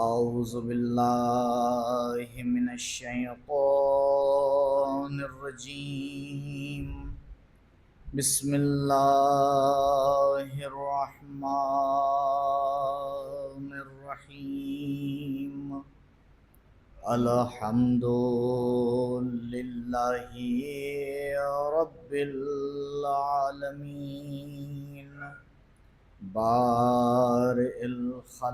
أعوذ بالله من الشيطان الرجيم. بسم الله الرحمن الرحيم. الحمد لله رب العالمين، بارئ الخلائق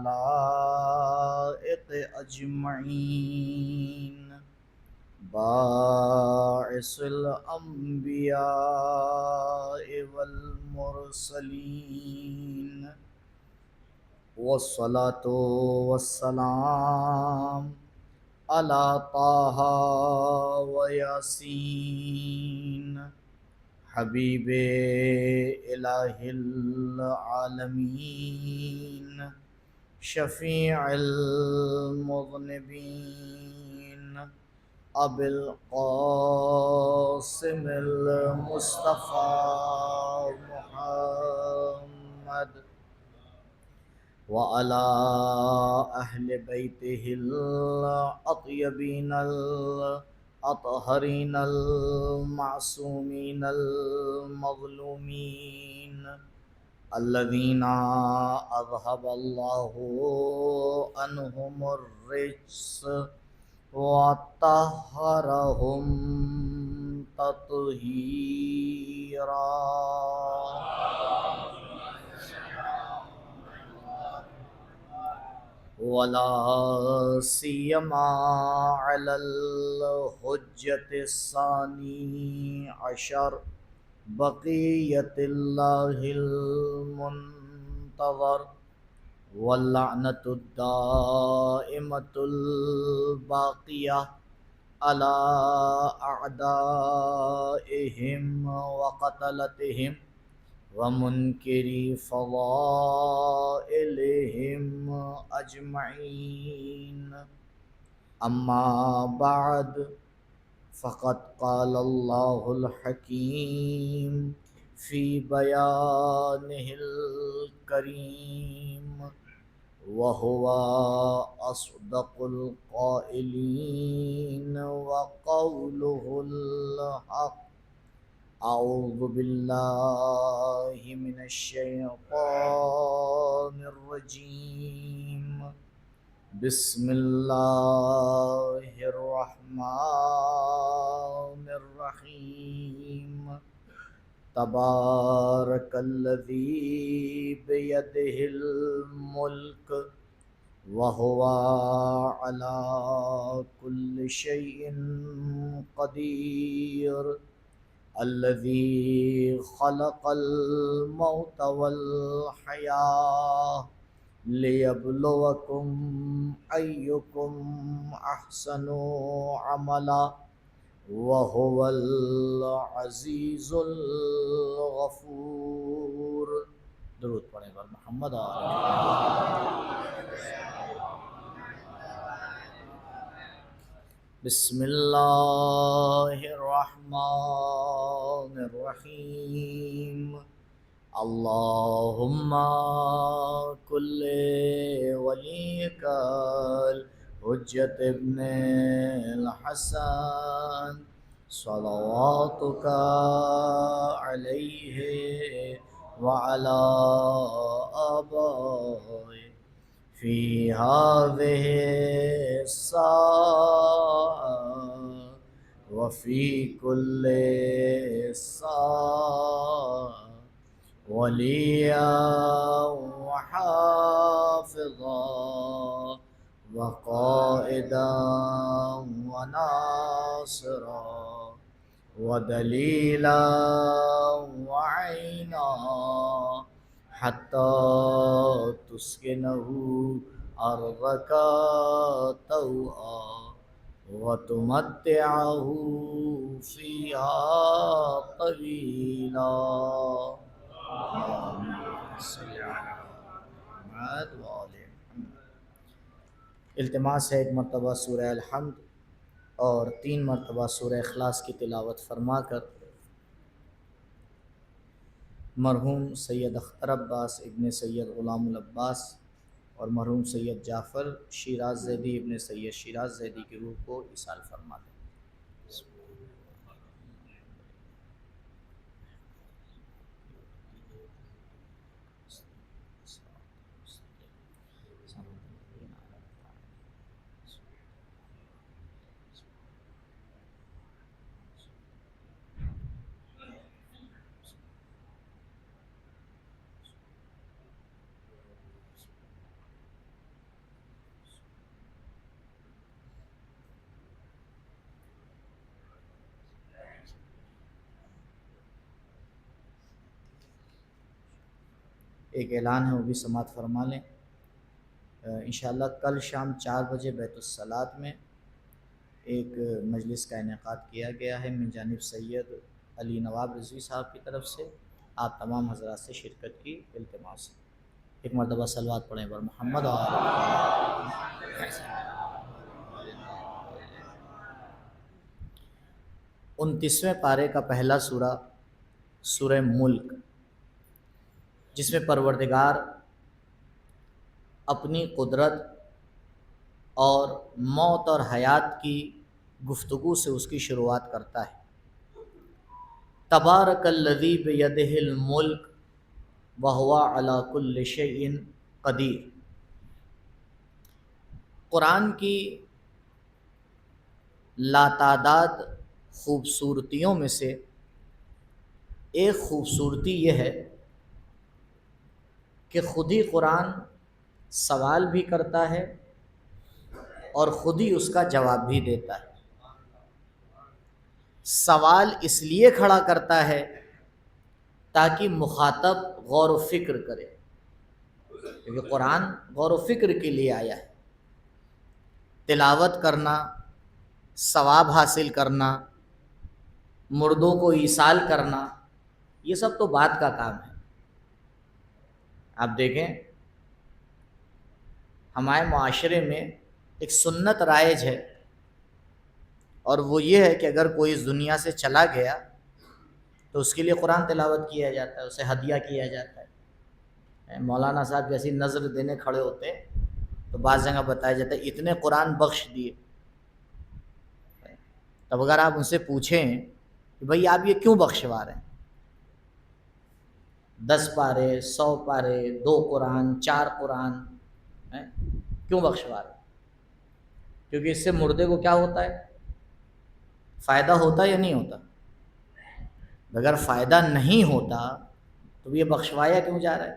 أجمعين، باعث الأنبياء والمرسلين، والصلاة والسلام على طه وياسين حبیب الہ العالمین، شفیع المذنبین، ابی القاسم المصطفى محمد وعلى أهل بيته الأطيبين الأطهرين المعصومين المظلومين، الذين أذهب الله عنهم الرجس وطهرهم تطهيرا. ولا سيما على الحجة الثاني عشر بقية الله المنتظر، واللعنة الدائمة الباقية على أعدائهم وقتلتهم ومنكري فضائلهم أجمعين. أما بعد، فقد قال الله الحكيم في بيانه الكريم، وهو أصدق القائلين وقوله الحق. أعوذ بالله من الشيطان الرجيم. بسم الله الرحمن الرحيم. تبارك الذي بيده الملك وهو على كل شيء قدير، الذي خلق الموت والحياة ليبلوكم أيكم أحسن عملا، وهو العزيز الغفور. درود پڑھیں پر محمد بسم اللہ الرحمن الرحیم. اللہم کل ولیک الحجت ابن الحسن صلواتک علیہ وعلی آبائہ فی هذه الساعة وفي كل ساعة وليا وحافظا وقائدا وناصرا ودليلا وعينا، حتى تسكنه أرضك طوعا وتمتعه فيها طويلا. اللهم صل على محمد وآل محمد. التماس ہے ایک مرتبہ سورہ الحمد اور 3 مرتبہ سورہ اخلاص کی تلاوت فرما کر مرحوم سید اختر عباس ابن سید غلام العباس اور مرحوم سید جعفر شیراز زیدی ابن سید شیراز زیدی کی روح کو ایصال فرما دیں۔ ایک اعلان ہے وہ بھی سماعت فرما لیں۔ انشاءاللہ کل شام 4 بجے بیت الصلاۃ میں ایک مجلس کا انعقاد کیا گیا ہے من جانب سید علی نواب رضوی صاحب کی طرف سے۔ آپ تمام حضرات سے شرکت کی التماس ہے۔ ایک مرتبہ صلوات پڑھیں بر محمد اور 29ویں پارے کا پہلا سورہ سورہ ملک، جس میں پروردگار اپنی قدرت اور موت اور حیات کی گفتگو سے اس کی شروعات کرتا ہے۔ تبارک الذی بیدہ الملک وہو علی کل شیء قدیر۔ قرآن کی لاتعداد خوبصورتیوں میں سے ایک خوبصورتی یہ ہے کہ خود ہی قرآن سوال بھی کرتا ہے اور خود ہی اس کا جواب بھی دیتا ہے۔ سوال اس لیے کھڑا کرتا ہے تاکہ مخاطب غور و فکر کرے، کیونکہ قرآن غور و فکر کے لیے آیا ہے۔ تلاوت کرنا، ثواب حاصل کرنا، مردوں کو ایصال کرنا، یہ سب تو بعد کا کام ہے۔ آپ دیکھیں ہمارے معاشرے میں ایک سنت رائج ہے، اور وہ یہ ہے کہ اگر کوئی اس دنیا سے چلا گیا تو اس کے لیے قرآن تلاوت کیا جاتا ہے، اسے ہدیہ کیا جاتا ہے۔ مولانا صاحب جیسی نظر دینے کھڑے ہوتے ہیں تو بعض جگہ بتایا جاتا ہے اتنے قرآن بخش دیے۔ تب اگر آپ ان سے پوچھیں کہ بھئی آپ یہ کیوں بخشوا رہے ہیں، 10 پارے، 100 پارے، 2 قرآن، 4 قرآن کیوں بخشوا رہے ہیں؟ کیونکہ اس سے مردے کو کیا ہوتا ہے؟ فائدہ ہوتا ہے یا نہیں ہوتا؟ اگر فائدہ نہیں ہوتا تو یہ بخشوایا کیوں جا رہا ہے؟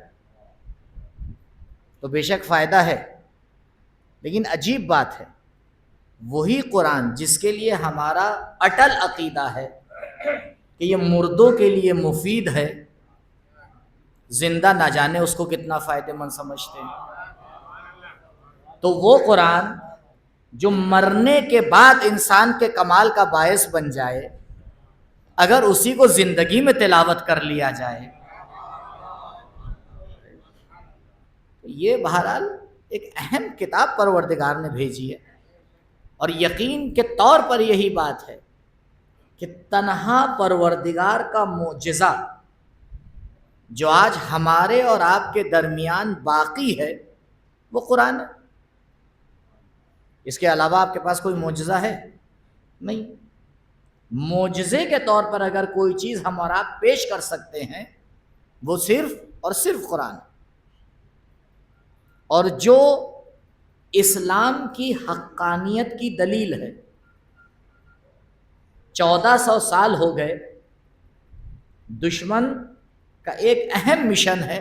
تو بے شک فائدہ ہے، لیکن عجیب بات ہے، وہی قرآن جس کے لیے ہمارا اٹل عقیدہ ہے کہ یہ مردوں کے لیے مفید ہے، زندہ نہ جانے اس کو کتنا فائدہ مند سمجھتے ہیں۔ تو وہ قرآن جو مرنے کے بعد انسان کے کمال کا باعث بن جائے، اگر اسی کو زندگی میں تلاوت کر لیا جائے، یہ بہرحال ایک اہم کتاب پروردگار نے بھیجی ہے۔ اور یقین کے طور پر یہی بات ہے کہ تنہا پروردگار کا معجزہ جو آج ہمارے اور آپ کے درمیان باقی ہے وہ قرآن ہے۔ اس کے علاوہ آپ کے پاس کوئی معجزہ ہے؟ نہیں۔ معجزے کے طور پر اگر کوئی چیز ہم اور آپ پیش کر سکتے ہیں وہ صرف اور صرف قرآن۔ اور جو اسلام کی حقانیت کی دلیل ہے، 1400 سال ہو گئے، دشمن کا ایک اہم مشن ہے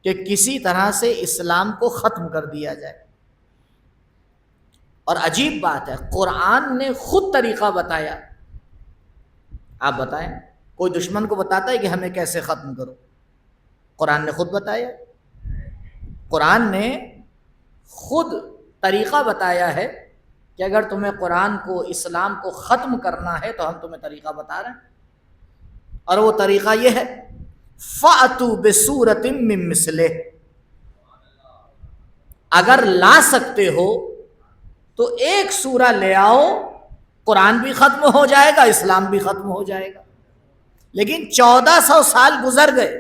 کہ کسی طرح سے اسلام کو ختم کر دیا جائے۔ اور عجیب بات ہے، قرآن نے خود طریقہ بتایا۔ آپ بتائیں کوئی دشمن کو بتاتا ہے کہ ہمیں کیسے ختم کرو؟ قرآن نے خود بتایا، قرآن نے خود طریقہ بتایا ہے کہ اگر تمہیں قرآن کو، اسلام کو ختم کرنا ہے تو ہم تمہیں طریقہ بتا رہے ہیں، اور وہ طریقہ یہ ہے فَأْتُوا بِسُورَةٍ مِّن مِّثْلِهِ۔ اگر لا سکتے ہو تو ایک سورہ لے آؤ، قرآن بھی ختم ہو جائے گا، اسلام بھی ختم ہو جائے گا۔ لیکن 1400 سال گزر گئے،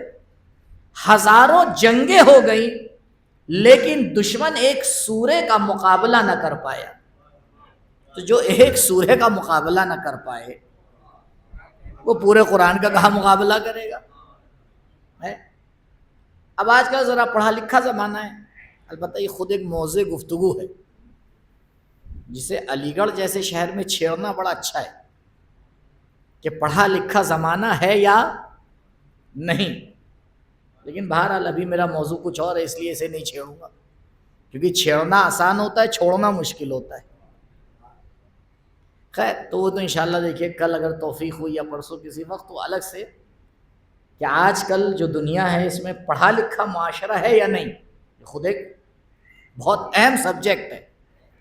ہزاروں جنگیں ہو گئیں، لیکن دشمن ایک سورے کا مقابلہ نہ کر پایا، تو جو ایک سورے کا مقابلہ نہ کر پائے وہ پورے قرآن کا کہاں مقابلہ کرے گا؟ اب آج کا ذرا پڑھا لکھا زمانہ ہے، البتہ یہ خود ایک موضوع گفتگو ہے جسے علی گڑھ جیسے شہر میں چھیڑنا بڑا اچھا ہے کہ پڑھا لکھا زمانہ ہے یا نہیں، لیکن بہرحال ابھی میرا موضوع کچھ اور ہے، اس لیے اسے نہیں چھیڑوں گا، کیونکہ چھیڑنا آسان ہوتا ہے، چھوڑنا مشکل ہوتا ہے۔ خیر تو وہ تو انشاءاللہ دیکھیے کل اگر توفیق ہوئی یا پرسوں کسی وقت تو الگ سے کہ آج کل جو دنیا ہے اس میں پڑھا لکھا معاشرہ ہے یا نہیں، خود ایک بہت اہم سبجیکٹ ہے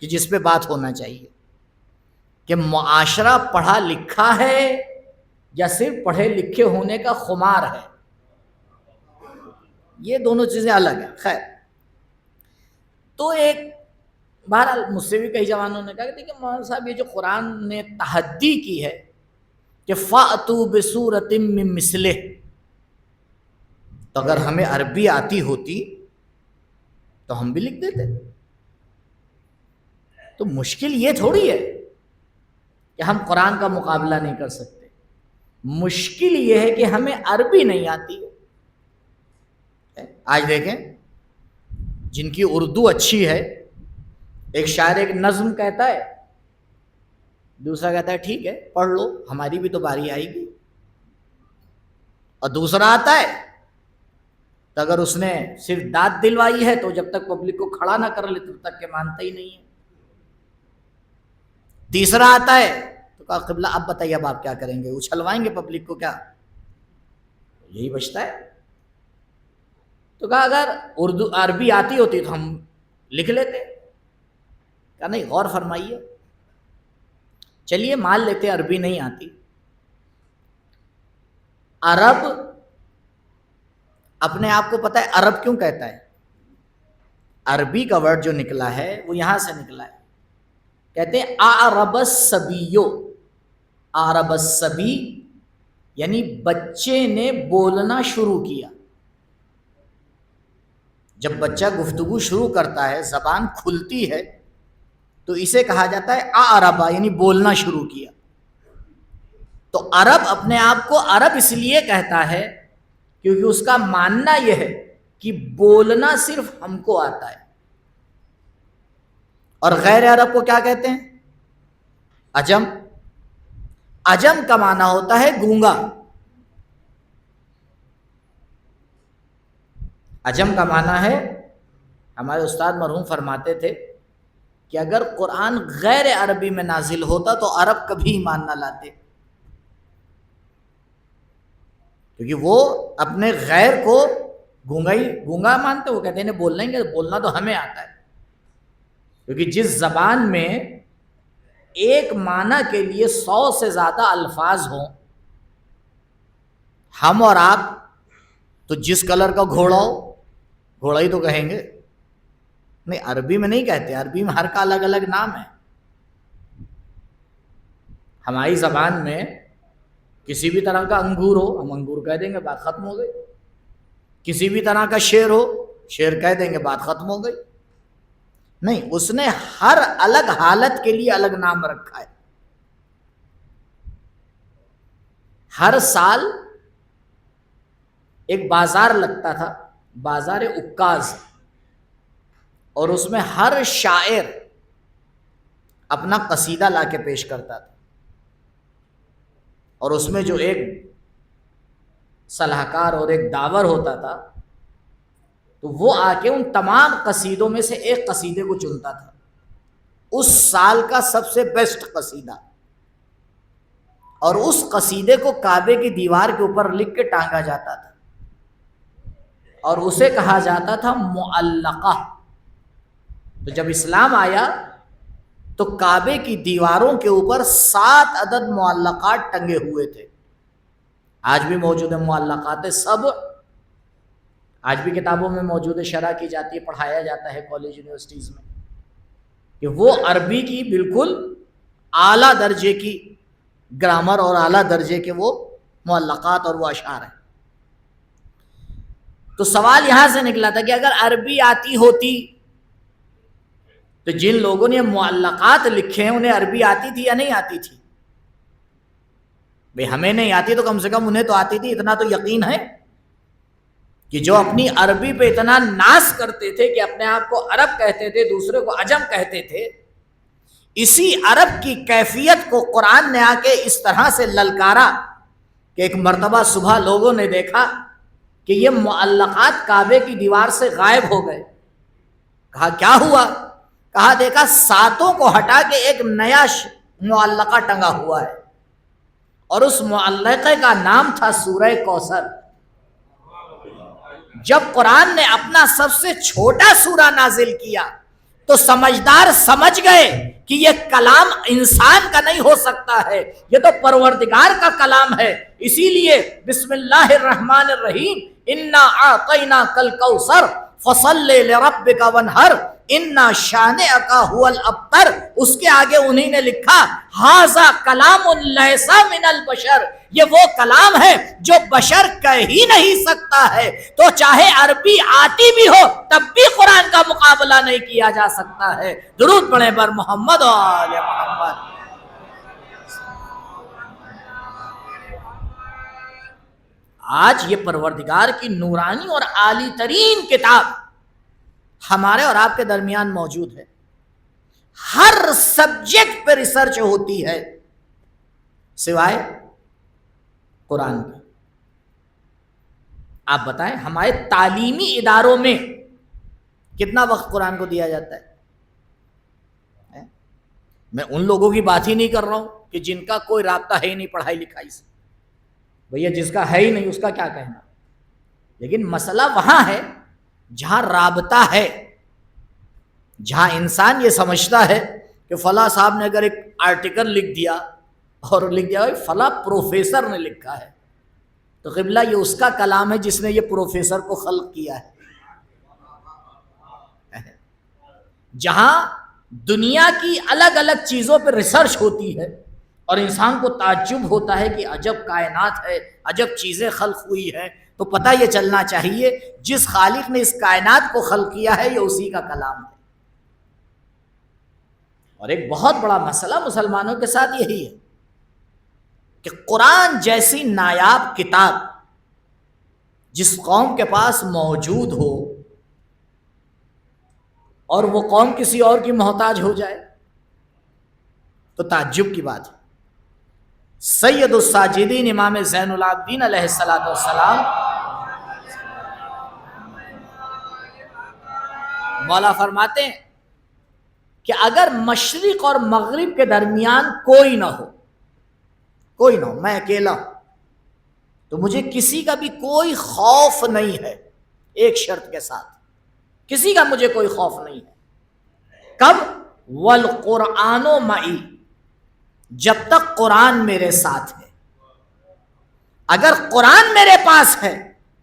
کہ جس پہ بات ہونا چاہیے کہ معاشرہ پڑھا لکھا ہے یا صرف پڑھے لکھے ہونے کا خمار ہے، یہ دونوں چیزیں الگ ہیں۔ خیر تو ایک بہرحال مجھ سے بھی کئی جوانوں نے کہا کہ دیکھیں مولانا صاحب یہ جو قرآن نے تحدی کی ہے کہ فَأْتُوا بِسُورَةٍ مِّن مِّثْلِهِ، تو اگر ہمیں عربی آتی ہوتی تو ہم بھی لکھ دیتے، تو مشکل یہ تھوڑی ہے کہ ہم قرآن کا مقابلہ نہیں کر سکتے، مشکل یہ ہے کہ ہمیں عربی نہیں آتی۔ آج دیکھیں جن کی اردو اچھی ہے، ایک شاعر ایک نظم کہتا ہے، دوسرا کہتا ہے ٹھیک ہے پڑھ لو ہماری بھی تو باری آئے گی، اور دوسرا آتا ہے تو اگر اس نے صرف داد دلوائی ہے تو جب تک پبلک کو کھڑا نہ کر لے تب تک کہ مانتا ہی نہیں ہے، تیسرا آتا ہے تو کہا قبلہ اب بتائیے اب آپ کیا کریں گے، اچھلوائیں گے پبلک کو کیا، یہی بچتا ہے۔ تو کہا اگر اردو عربی آتی ہوتی تو ہم لکھ لیتے، کہا نہیں غور فرمائیے، چلیے مان لیتے عربی نہیں آتی، عرب اپنے آپ کو پتہ ہے عرب کیوں کہتا ہے؟ عربی کا ورڈ جو نکلا ہے وہ یہاں سے نکلا ہے، کہتے ہیں اعرب الصبیو، اعرب الصبی یعنی بچے نے بولنا شروع کیا، جب بچہ گفتگو شروع کرتا ہے زبان کھلتی ہے تو اسے کہا جاتا ہے اعربا یعنی بولنا شروع کیا۔ تو عرب اپنے آپ کو عرب اس لیے کہتا ہے کیونکہ اس کا ماننا یہ ہے کہ بولنا صرف ہم کو آتا ہے، اور غیر عرب کو کیا کہتے ہیں؟ عجم۔ عجم کا معنی ہوتا ہے گونگا، عجم کا معنی ہے، ہمارے استاد مرحوم فرماتے تھے کہ اگر قرآن غیر عربی میں نازل ہوتا تو عرب کبھی ایمان نہ لاتے، کیونکہ وہ اپنے غیر کو گونگا مانتے، وہ کہتے ہیں بولنا ہی نہیں، بولنا تو ہمیں آتا ہے، کیونکہ جس زبان میں ایک معنی کے لیے 100 سے زیادہ الفاظ ہوں، ہم اور آپ تو جس کلر کا گھوڑا ہو گھوڑا ہی تو کہیں گے، نہیں عربی میں نہیں کہتے، عربی میں ہر کا الگ الگ نام ہے۔ ہماری زبان میں کسی بھی طرح کا انگور ہو ہم انگور کہہ دیں گے، بات ختم ہو گئی، کسی بھی طرح کا شیر ہو شیر کہہ دیں گے، بات ختم ہو گئی، نہیں اس نے ہر الگ حالت کے لیے الگ نام رکھا ہے۔ ہر سال ایک بازار لگتا تھا، بازار عکاظ، اور اس میں ہر شاعر اپنا قصیدہ لا کے پیش کرتا تھا، اور اس میں جو ایک صلاحکار اور ایک داور ہوتا تھا تو وہ آ کے ان تمام قصیدوں میں سے ایک قصیدے کو چنتا تھا، اس سال کا سب سے بیسٹ قصیدہ، اور اس قصیدے کو کعبے کی دیوار کے اوپر لکھ کے ٹانگا جاتا تھا، اور اسے کہا جاتا تھا معلقہ۔ تو جب اسلام آیا تو کعبے کی دیواروں کے اوپر 7 عدد معلقات ٹنگے ہوئے تھے، آج بھی موجود ہیں معلقات سب، آج بھی کتابوں میں موجود ہے، شرح کی جاتی ہے، پڑھایا جاتا ہے کالج یونیورسٹیز میں، کہ وہ عربی کی بالکل اعلیٰ درجے کی گرامر اور اعلیٰ درجے کے وہ معلقات اور وہ اشعار ہیں۔ تو سوال یہاں سے نکلا تھا کہ اگر عربی آتی ہوتی تو جن لوگوں نے معلقات لکھے ہیں انہیں عربی آتی تھی یا نہیں آتی تھی؟ بھئی ہمیں نہیں آتی تو کم سے کم انہیں تو آتی تھی، اتنا تو یقین ہے کہ جو اپنی عربی پہ اتنا ناز کرتے تھے کہ اپنے آپ کو عرب کہتے تھے، دوسرے کو عجم کہتے تھے، اسی عرب کی کیفیت کو قرآن نے آ کے اس طرح سے للکارا کہ ایک مرتبہ صبح لوگوں نے دیکھا کہ یہ معلقات کعبے کی دیوار سے غائب ہو گئے۔ کہا کیا ہوا؟ کہا دیکھا ساتوں کو ہٹا کے ایک نیا معلقہ ٹنگا ہوا ہے، اور اس معلقے کا نام تھا سورہ کوثر۔ جب قرآن نے اپنا سب سے چھوٹا سورہ نازل کیا تو سمجھدار سمجھ گئے کہ یہ کلام انسان کا نہیں ہو سکتا ہے، یہ تو پروردگار کا کلام ہے۔ اسی لیے بسم اللہ الرحمن الرحیم، انا اعطیناک الکوثر فصل لربک وانحر انا شانئک ھو الابتر، اس کے آگے انہی نے لکھا ھذا کلام لیس من البشر، یہ وہ کلام ہے جو بشر کہہ ہی نہیں سکتا ہے۔ تو چاہے عربی آتی بھی ہو تب بھی قرآن کا مقابلہ نہیں کیا جا سکتا ہے۔ درود پڑھیں بر محمد و آل محمد۔ آج یہ پروردگار کی نورانی اور عالی ترین کتاب ہمارے اور آپ کے درمیان موجود ہے۔ ہر سبجیکٹ پہ ریسرچ ہوتی ہے سوائے قرآن کی۔ آپ بتائیں ہمارے تعلیمی اداروں میں کتنا وقت قرآن کو دیا جاتا ہے؟ میں ان لوگوں کی بات ہی نہیں کر رہا ہوں کہ جن کا کوئی رابطہ ہے ہی نہیں پڑھائی لکھائی سے، بھیا جس کا ہے ہی نہیں اس کا کیا کہنا۔ لیکن مسئلہ وہاں ہے جہاں رابطہ ہے، جہاں انسان یہ سمجھتا ہے کہ فلاں صاحب نے اگر ایک آرٹیکل لکھ دیا اور لکھ دیا فلاں پروفیسر نے لکھا ہے، تو قبلہ یہ اس کا کلام ہے جس نے یہ پروفیسر کو خلق کیا ہے۔ جہاں دنیا کی الگ الگ چیزوں پہ ریسرچ ہوتی ہے اور انسان کو تعجب ہوتا ہے کہ عجب کائنات ہے، عجب چیزیں خلق ہوئی ہیں، تو پتہ یہ چلنا چاہیے جس خالق نے اس کائنات کو خلق کیا ہے یہ اسی کا کلام ہے۔ اور ایک بہت بڑا مسئلہ مسلمانوں کے ساتھ یہی ہے کہ قرآن جیسی نایاب کتاب جس قوم کے پاس موجود ہو اور وہ قوم کسی اور کی محتاج ہو جائے تو تعجب کی بات ہے۔ سید الساجدین امام زین العابدین علیہ السلام مولا فرماتے ہیں کہ اگر مشرق اور مغرب کے درمیان کوئی نہ ہو، میں اکیلا ہوں، تو مجھے کسی کا بھی کوئی خوف نہیں ہے، ایک شرط کے ساتھ، کسی کا مجھے کوئی خوف نہیں ہے۔ کب؟ والقرآن معی، جب تک قرآن میرے ساتھ ہے۔ اگر قرآن میرے پاس ہے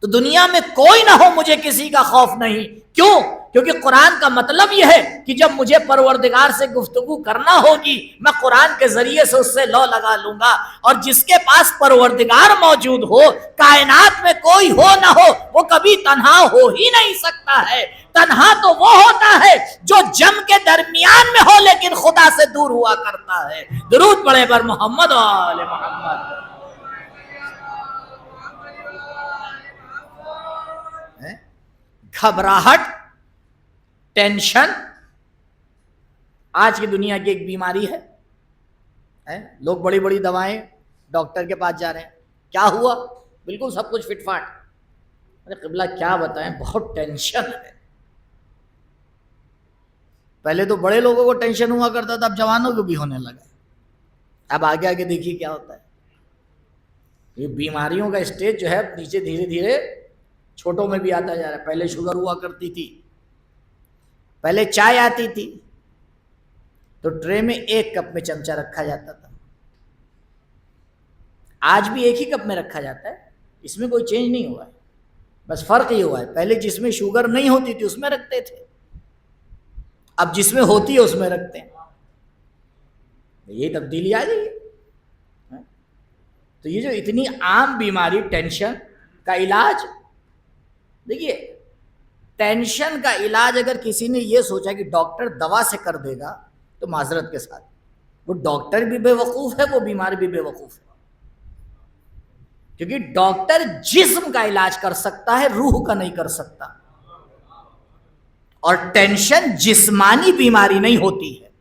تو دنیا میں کوئی نہ ہو مجھے کسی کا خوف نہیں۔ کیوں؟ کیونکہ قرآن کا مطلب یہ ہے کہ جب مجھے پروردگار سے گفتگو کرنا ہوگی میں قرآن کے ذریعے سے اس سے لو لگا لوں گا، اور جس کے پاس پروردگار موجود ہو، کائنات میں کوئی ہو نہ ہو، وہ کبھی تنہا ہو ہی نہیں سکتا ہے۔ تنہا تو وہ ہوتا ہے جو جم کے درمیان میں ہو لیکن خدا سے دور ہوا کرتا ہے۔ درود پڑھے بر محمد و آل محمد۔ گھبراہٹ، ٹینشن آج کی دنیا کی ایک بیماری ہے۔ لوگ بڑی بڑی دوائیں ڈاکٹر کے پاس جا رہے ہیں، کیا ہوا؟ بالکل سب کچھ فٹ فاٹ۔ ارے قبلہ کیا بتائیں، بہت ٹینشن ہے۔ پہلے تو بڑے لوگوں کو ٹینشن ہوا کرتا تھا، اب جوانوں کو بھی ہونے لگا۔ اب آگے آگے دیکھیے کیا ہوتا ہے۔ یہ بیماریوں کا اسٹیج جو ہے نیچے دھیرے دھیرے چھوٹوں میں بھی آتا جا رہا ہے۔ پہلے شوگر ہوا کرتی تھی، پہلے چائے آتی تھی تو ٹرے میں ایک کپ میں چمچہ رکھا جاتا تھا، آج بھی ایک ہی کپ میں رکھا جاتا ہے، اس میں کوئی چینج نہیں ہوا ہے، بس فرق یہ ہوا ہے پہلے جس میں شوگر نہیں ہوتی تھی اس میں رکھتے تھے، اب جس میں ہوتی ہے اس میں رکھتے ہیں۔ یہی تبدیلی آ گئی ہے۔ تو یہ جو اتنی عام بیماری ٹینشن کا علاج دیکھیے ٹینشن کا علاج اگر کسی نے یہ سوچا کہ ڈاکٹر دوا سے کر دے گا تو معذرت کے ساتھ وہ ڈاکٹر بھی بے وقوف ہے، وہ بیمار بھی بے وقوف ہے، کیونکہ ڈاکٹر جسم کا علاج کر سکتا ہے، روح کا نہیں کر سکتا، اور ٹینشن جسمانی بیماری نہیں ہوتی ہے،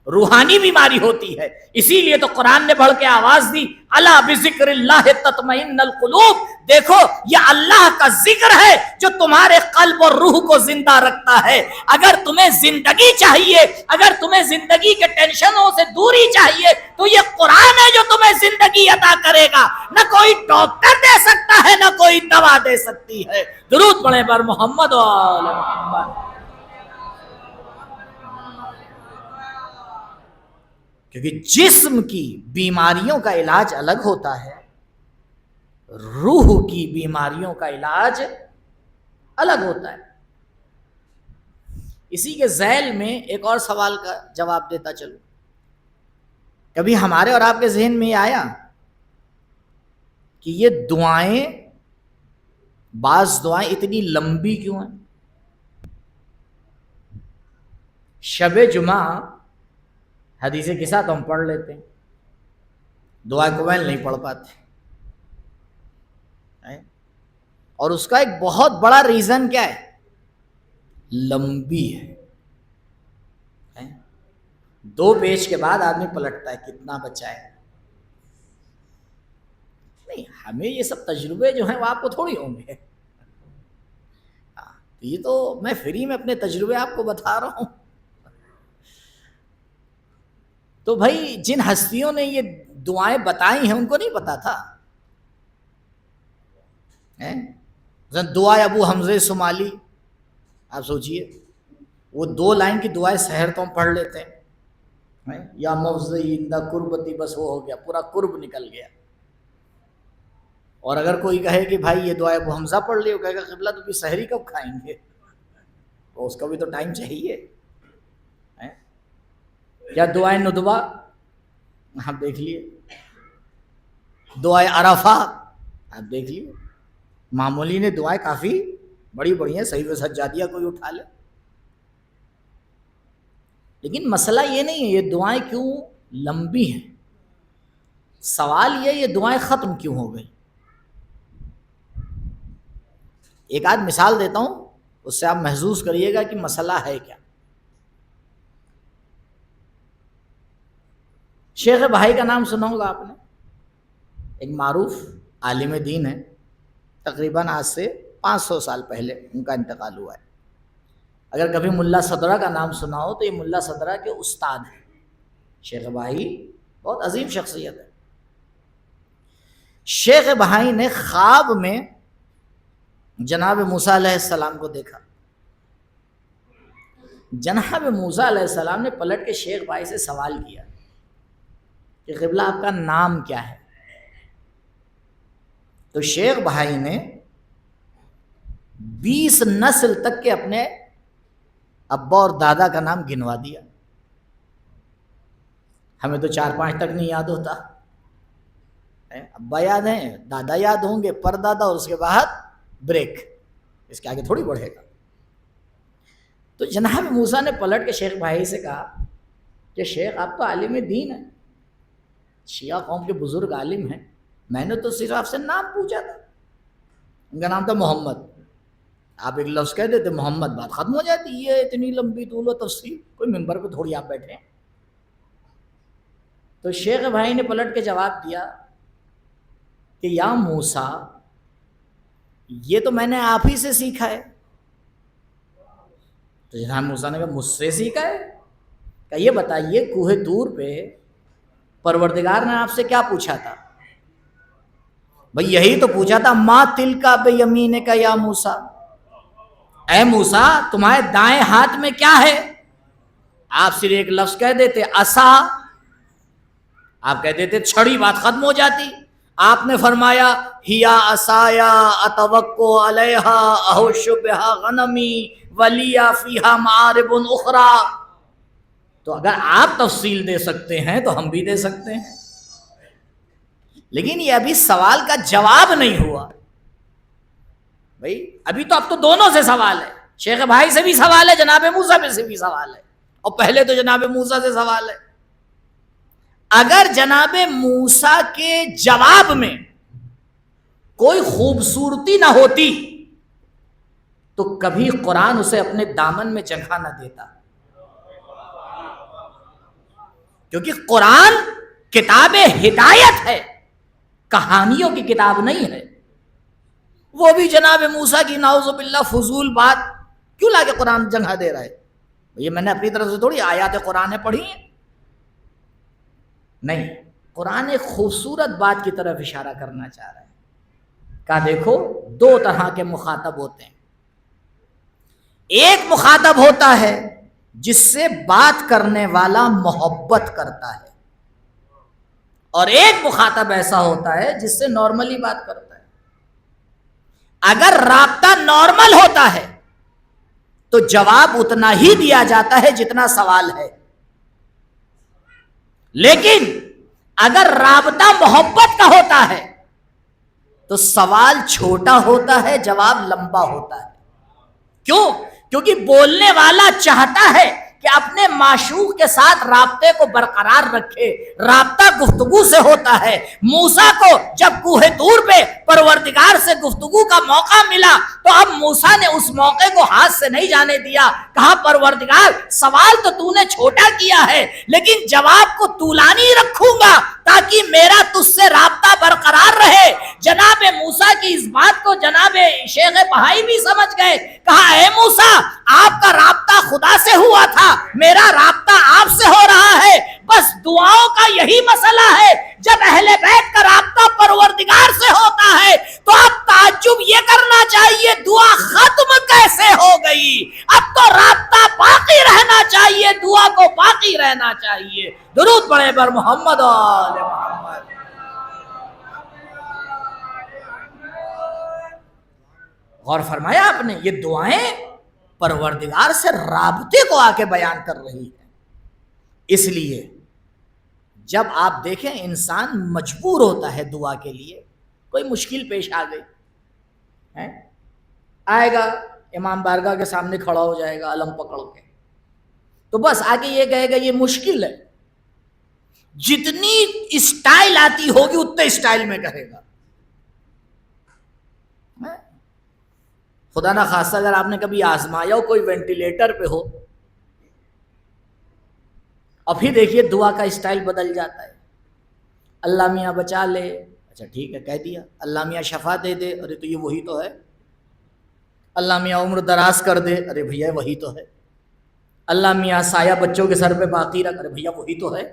روحانی بیماری ہوتی ہے۔ اسی لیے تو قرآن نے بڑھ کے آواز دی الا بذکر اللہ تطمئن القلوب، دیکھو یہ اللہ کا ذکر ہے جو تمہارے قلب اور روح کو زندہ رکھتا ہے۔ اگر تمہیں زندگی چاہیے، اگر تمہیں زندگی کے ٹینشنوں سے دوری چاہیے تو یہ قرآن ہے جو تمہیں زندگی عطا کرے گا، نہ کوئی ڈاکٹر دے سکتا ہے، نہ کوئی دوا دے سکتی ہے۔ درود پڑھیں بر محمد و آل محمد۔ کیونکہ جسم کی بیماریوں کا علاج الگ ہوتا ہے، روح کی بیماریوں کا علاج الگ ہوتا ہے۔ اسی کے ذیل میں ایک اور سوال کا جواب دیتا چلوں، کبھی ہمارے اور آپ کے ذہن میں یہ آیا کہ یہ دعائیں، بعض دعائیں اتنی لمبی کیوں ہیں؟ شب جمعہ حدیث کے ساتھ ہم پڑھ لیتے ہیں، دعائے قبیل نہیں پڑھ پاتے، اور اس کا ایک بہت بڑا ریزن کیا ہے؟ لمبی ہے۔ 2 پیج کے بعد آدمی پلٹتا ہے کتنا بچا ہے۔ نہیں، ہمیں یہ سب تجربے جو ہیں وہ آپ کو تھوڑی ہوں گے، یہ تو میں فری میں اپنے تجربے آپ کو بتا رہا ہوں۔ تو بھائی جن ہستیوں نے یہ دعائیں بتائی ہیں ان کو نہیں پتا تھا؟ دعا ابو حمزہ صومالی، آپ سوچئے وہ 2 لائن کی دعائیں سحر تو ہم پڑھ لیتے ہیں، یا موضعی دا قربتی، بس وہ ہو گیا، پورا قرب نکل گیا۔ اور اگر کوئی کہے کہ بھائی یہ دعا ابو حمزہ پڑھ لی، وہ کہے گا قبلہ تو پھر سحری کب کھائیں گے؟ تو اس کا بھی تو ٹائم چاہیے۔ یا دعائے ندبہ آپ دیکھ لیے، دعائے عرفہ آپ دیکھ لیے، معمولی نے دعائیں کافی بڑی بڑی ہیں، صحیح سجادیہ کوئی اٹھا لے۔ لیکن مسئلہ یہ نہیں ہے یہ دعائیں کیوں لمبی ہیں، سوال یہ دعائیں ختم کیوں ہو گئی۔ ایک آدھ مثال دیتا ہوں، اس سے آپ محسوس کریے گا کہ مسئلہ ہے کیا۔ شیخ بھائی کا نام سنا ہوگا آپ نے، ایک معروف عالم دین ہے، تقریباً آج سے 500 سال پہلے ان کا انتقال ہوا ہے۔ اگر کبھی ملا صدرہ کا نام سنا ہو تو یہ ملا صدرہ کے استاد ہیں۔ شیخ بھائی بہت عظیم شخصیت ہے۔ شیخ بھائی نے خواب میں جناب موسیٰ علیہ السلام کو دیکھا۔ جناب موسیٰ علیہ السلام نے پلٹ کے شیخ بھائی سے سوال کیا کہ قبلہ آپ کا نام کیا ہے؟ تو شیخ بھائی نے 20 نسل تک کے اپنے ابا اور دادا کا نام گنوا دیا۔ ہمیں تو 4-5 تک نہیں یاد ہوتا، ابا یاد ہیں، دادا یاد ہوں گے، پر دادا، اور اس کے بعد بریک، اس کے آگے تھوڑی بڑھے گا۔ تو جناب موسیٰ نے پلٹ کے شیخ بھائی سے کہا کہ شیخ آپ تو عالم دین ہیں، شیعہ قوم کے بزرگ عالم ہیں، میں نے تو صرف آپ سے نام پوچھا تھا۔ ان کا نام تھا محمد، آپ ایک لفظ کہہ دیتے محمد، بات ختم ہو جاتی۔ یہ اتنی لمبی طول و تفصیل، کوئی منبر پہ تھوڑی آپ بیٹھے ہیں۔ تو شیخ بھائی نے پلٹ کے جواب دیا کہ یا موسیٰ، یہ تو میں نے آپ ہی سے سیکھا ہے۔ تو جناب موسیٰ نے کہا مجھ سے سیکھا ہے؟ کہ یہ بتائیے کوہ طور پہ پروردگار نے آپ سے کیا پوچھا تھا؟ بھئی یہی تو پوچھا تھا، ما تلکا بیمینک یا موسیٰ، اے موسیٰ تمہارے دائیں ہاتھ میں کیا ہے؟ آپ صرف ایک لفظ کہہ دیتے عصا، آپ کہہ دیتے چھڑی، بات ختم ہو جاتی۔ آپ نے فرمایا ہیا عصایا اتوکل علیہا احش بہا غنمی ولی فیہا معارب اخری۔ تو اگر آپ تفصیل دے سکتے ہیں تو ہم بھی دے سکتے ہیں، لیکن یہ ابھی سوال کا جواب نہیں ہوا۔ بھائی ابھی تو اب تو دونوں سے سوال ہے، شیخ بھائی سے بھی سوال ہے، جناب موسیٰ پہ سے بھی سوال ہے، اور پہلے تو جناب موسیٰ سے سوال ہے۔ اگر جناب موسیٰ کے جواب میں کوئی خوبصورتی نہ ہوتی تو کبھی قرآن اسے اپنے دامن میں جگہ نہ دیتا، کیونکہ قرآن کتاب ہدایت ہے، کہانیوں کی کتاب نہیں ہے۔ وہ بھی جناب موسیٰ کی نعوذ باللہ فضول بات کیوں لا کے قرآن جگہ دے رہا ہے؟ یہ میں نے اپنی طرف سے تھوڑی آیات قرآن پڑھی ہیں، نہیں، قرآن ایک خوبصورت بات کی طرف اشارہ کرنا چاہ رہا ہے۔ کہا دیکھو دو طرح کے مخاطب ہوتے ہیں، ایک مخاطب ہوتا ہے جس سے بات کرنے والا محبت کرتا ہے، اور ایک مخاطب ایسا ہوتا ہے جس سے نارملی بات کرتا ہے۔ اگر رابطہ نارمل ہوتا ہے تو جواب اتنا ہی دیا جاتا ہے جتنا سوال ہے، لیکن اگر رابطہ محبت کا ہوتا ہے تو سوال چھوٹا ہوتا ہے، جواب لمبا ہوتا ہے۔ کیوں؟ کیونکہ بولنے والا چاہتا ہے کہ اپنے معشوق کے ساتھ رابطے کو برقرار رکھے، رابطہ گفتگو سے ہوتا ہے۔ موسیٰ کو جب کوہ طور پہ پروردگار سے گفتگو کا موقع ملا تو اب موسیٰ نے اس موقع کو ہاتھ سے نہیں جانے دیا، کہا پروردگار سوال تو نے چھوٹا کیا ہے لیکن جواب کو طولانی رکھوں گا تاکہ میرا تجھ سے رابطہ برقرار رہے۔ جناب موسیٰ کی اس بات کو جناب شیخ بہائی بھی سمجھ گئے، کہا اے موسیٰ آپ کا رابطہ خدا سے ہوا تھا، میرا رابطہ آپ سے ہو رہا ہے، بس دعاؤں کا یہی مسئلہ ہے۔ جب اہل بیت کا رابطہ پروردگار سے ہوتا ہے تو اب تعجب یہ کرنا چاہیے دعا ختم کیسے ہو گئی، اب تو رابطہ باقی رہنا چاہیے، دعا کو باقی رہنا چاہیے۔ درود پڑھے بر محمد و آل محمد۔ غور فرمایا آپ نے، یہ دعائیں پروردگار سے رابطے کو آ کے بیان کر رہی ہے۔ اس لیے جب آپ دیکھیں انسان مجبور ہوتا ہے دعا کے لیے، کوئی مشکل پیش آ گئی، آئے گا امام بارگاہ کے سامنے کھڑا ہو جائے گا علم پکڑ کے، تو بس آگے یہ کہے گا یہ مشکل ہے، جتنی اسٹائل آتی ہوگی اتنے اسٹائل میں کہے گا۔ خدا نہ خاصہ اگر آپ نے کبھی آزمایا ہو کوئی وینٹیلیٹر پہ ہو اور پھر دیکھیے دعا کا اسٹائل بدل جاتا ہے، اللہ میاں بچا لے، اچھا ٹھیک ہے کہہ دیا، اللہ میاں شفا دے دے، ارے تو یہ وہی تو ہے، اللہ میاں عمر دراز کر دے، ارے بھیا وہی تو ہے، اللہ میاں سایہ بچوں کے سر پہ باقی رکھ، ارے بھیا وہی تو ہے۔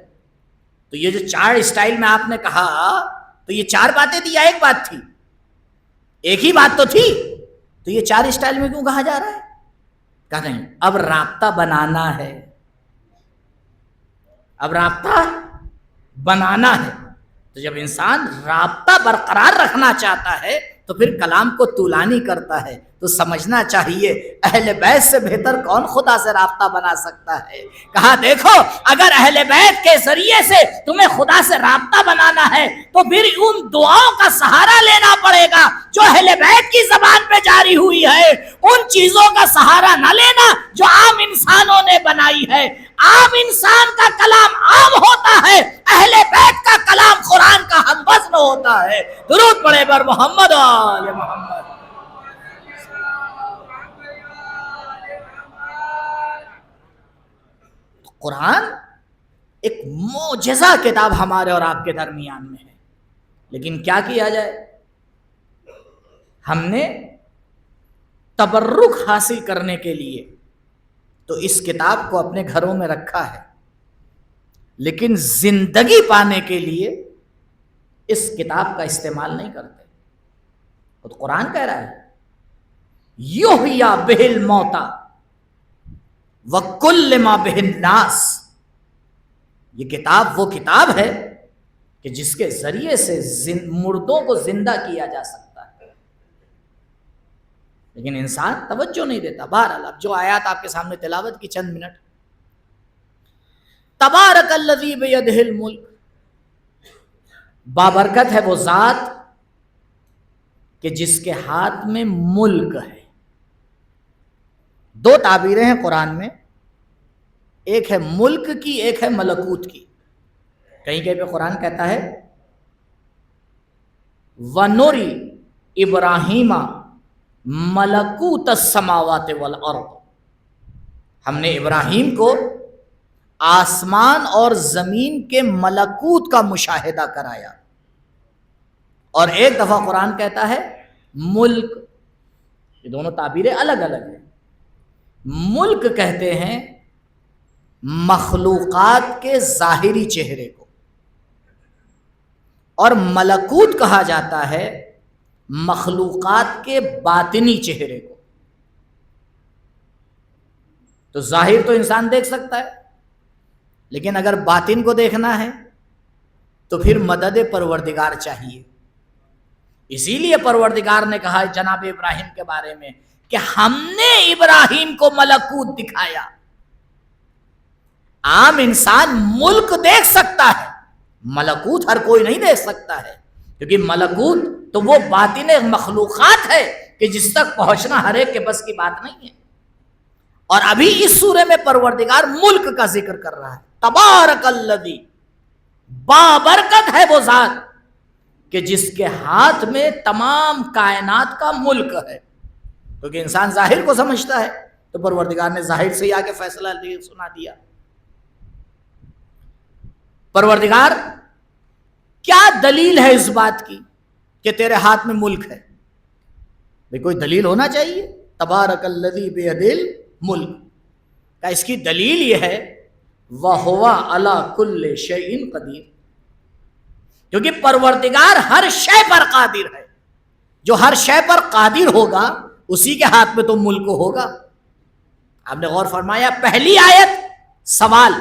تو یہ جو چار اسٹائل میں آپ نے کہا تو یہ چار باتیں تھی یا ایک بات تھی؟ ایک ہی بات تو تھی، تو یہ چار اسٹائل میں کیوں کہا جا رہا ہے؟ کہا نہیں، اب رابطہ بنانا ہے، اب رابطہ بنانا ہے۔ تو جب انسان رابطہ برقرار رکھنا چاہتا ہے تو پھر کلام کو طولانی کرتا ہے۔ تو سمجھنا چاہیے اہل بیت سے بہتر کون خدا سے رابطہ بنا سکتا ہے۔ کہا دیکھو اگر اہل بیت کے ذریعے سے تمہیں خدا سے رابطہ بنانا ہے تو پھر ان دعاؤں کا سہارا لینا پڑے گا جو اہل بیت کی زبان پہ جاری ہوئی ہے، ان چیزوں کا سہارا نہ لینا جو عام انسانوں نے بنائی ہے۔ عام انسان کا کلام عام ہوتا ہے، اہل بیت کا کلام قرآن کا ہم وزن ہوتا ہے۔ درود پڑھے بر محمد و آل محمد۔ قرآن ایک معجزہ کتاب ہمارے اور آپ کے درمیان میں ہے، لیکن کیا کیا جائے، ہم نے تبرک حاصل کرنے کے لیے تو اس کتاب کو اپنے گھروں میں رکھا ہے، لیکن زندگی پانے کے لیے اس کتاب کا استعمال نہیں کرتے۔ تو قرآن کہہ رہا ہے یحییٰ بہ الموتیٰ وَکُلِّمَ بہ الناس، یہ کتاب وہ کتاب ہے کہ جس کے ذریعے سے مردوں کو زندہ کیا جا سکتا ہے، لیکن انسان توجہ نہیں دیتا۔ بہرحال اب جو آیات آپ کے سامنے تلاوت کی چند منٹ، تبارک الذی بیدہ الملک، بابرکت ہے وہ ذات کہ جس کے ہاتھ میں ملک ہے. دو تعبیریں ہیں قرآن میں، ایک ہے ملک کی، ایک ہے ملکوت کی. کہیں کہیں پہ قرآن کہتا ہے وَنُرِي ابراہیم ملکوت السماوات والارض، ہم نے ابراہیم کو آسمان اور زمین کے ملکوت کا مشاہدہ کرایا. اور ایک دفعہ قرآن کہتا ہے ملک. یہ دونوں تعبیریں الگ الگ ہیں. ملک کہتے ہیں مخلوقات کے ظاہری چہرے کو، اور ملکوت کہا جاتا ہے مخلوقات کے باطنی چہرے کو. تو ظاہر تو انسان دیکھ سکتا ہے، لیکن اگر باطن کو دیکھنا ہے تو پھر مدد پروردگار چاہیے. اسی لیے پروردگار نے کہا جناب ابراہیم کے بارے میں کہ ہم نے ابراہیم کو ملکوت دکھایا. عام انسان ملک دیکھ سکتا ہے، ملکوت ہر کوئی نہیں دیکھ سکتا ہے، کیونکہ ملکوت تو وہ باطن مخلوقات ہے کہ جس تک پہنچنا ہر ایک کے بس کی بات نہیں ہے. اور ابھی اس سورے میں پروردگار ملک کا ذکر کر رہا ہے. تبارک الذی، بابرکت ہے وہ ذات کہ جس کے ہاتھ میں تمام کائنات کا ملک ہے. کیونکہ انسان ظاہر کو سمجھتا ہے تو پروردگار نے ظاہر سے ہی آ کے فیصلہ سنا دیا. پروردگار کیا دلیل ہے اس بات کی کہ تیرے ہاتھ میں ملک ہے؟ بھئی کوئی دلیل ہونا چاہیے. تبارک الذی بیدہ الملک کا اس کی دلیل یہ ہے وَهُوَ عَلَى كُلِّ شَيْءٍ قَدِيرٌ، کیونکہ پروردگار ہر شے پر قادر ہے. جو ہر شے پر قادر ہوگا اسی کے ہاتھ میں تو ملک ہوگا. آپ نے غور فرمایا، پہلی آیت سوال،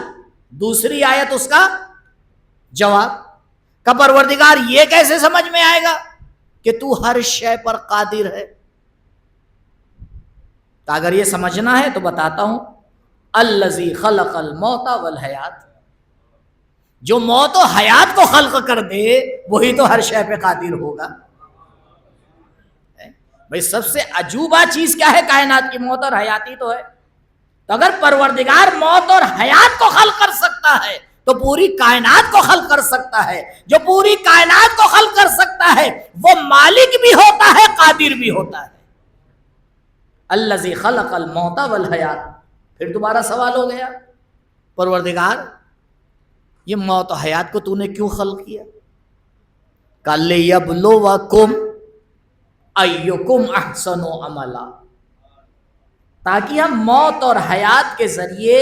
دوسری آیت اس کا جواب. کا پروردگار یہ کیسے سمجھ میں آئے گا کہ تو ہر شے پر قادر ہے؟ تو اگر یہ سمجھنا ہے تو بتاتا ہوں، الذی خلق الموت والحیات، جو موت و حیات کو خلق کر دے وہی تو ہر شے پہ قادر ہوگا. بھئی سب سے عجوبہ چیز کیا ہے؟ کائنات کی موت اور حیاتی تو ہے. تو اگر پروردگار موت اور حیات کو خلق کر سکتا ہے تو پوری کائنات کو خلق کر سکتا ہے. جو پوری کائنات کو خلق کر سکتا ہے وہ مالک بھی ہوتا ہے، قادر بھی ہوتا ہے. الذی خلق الموت والحیات. پھر دوبارہ سوال ہو گیا، پروردگار یہ موت و حیات کو تو نے کیوں خلق کیا؟ قال لیبلوکم ایکم احسن عملا، تاکہ ہم موت اور حیات کے ذریعے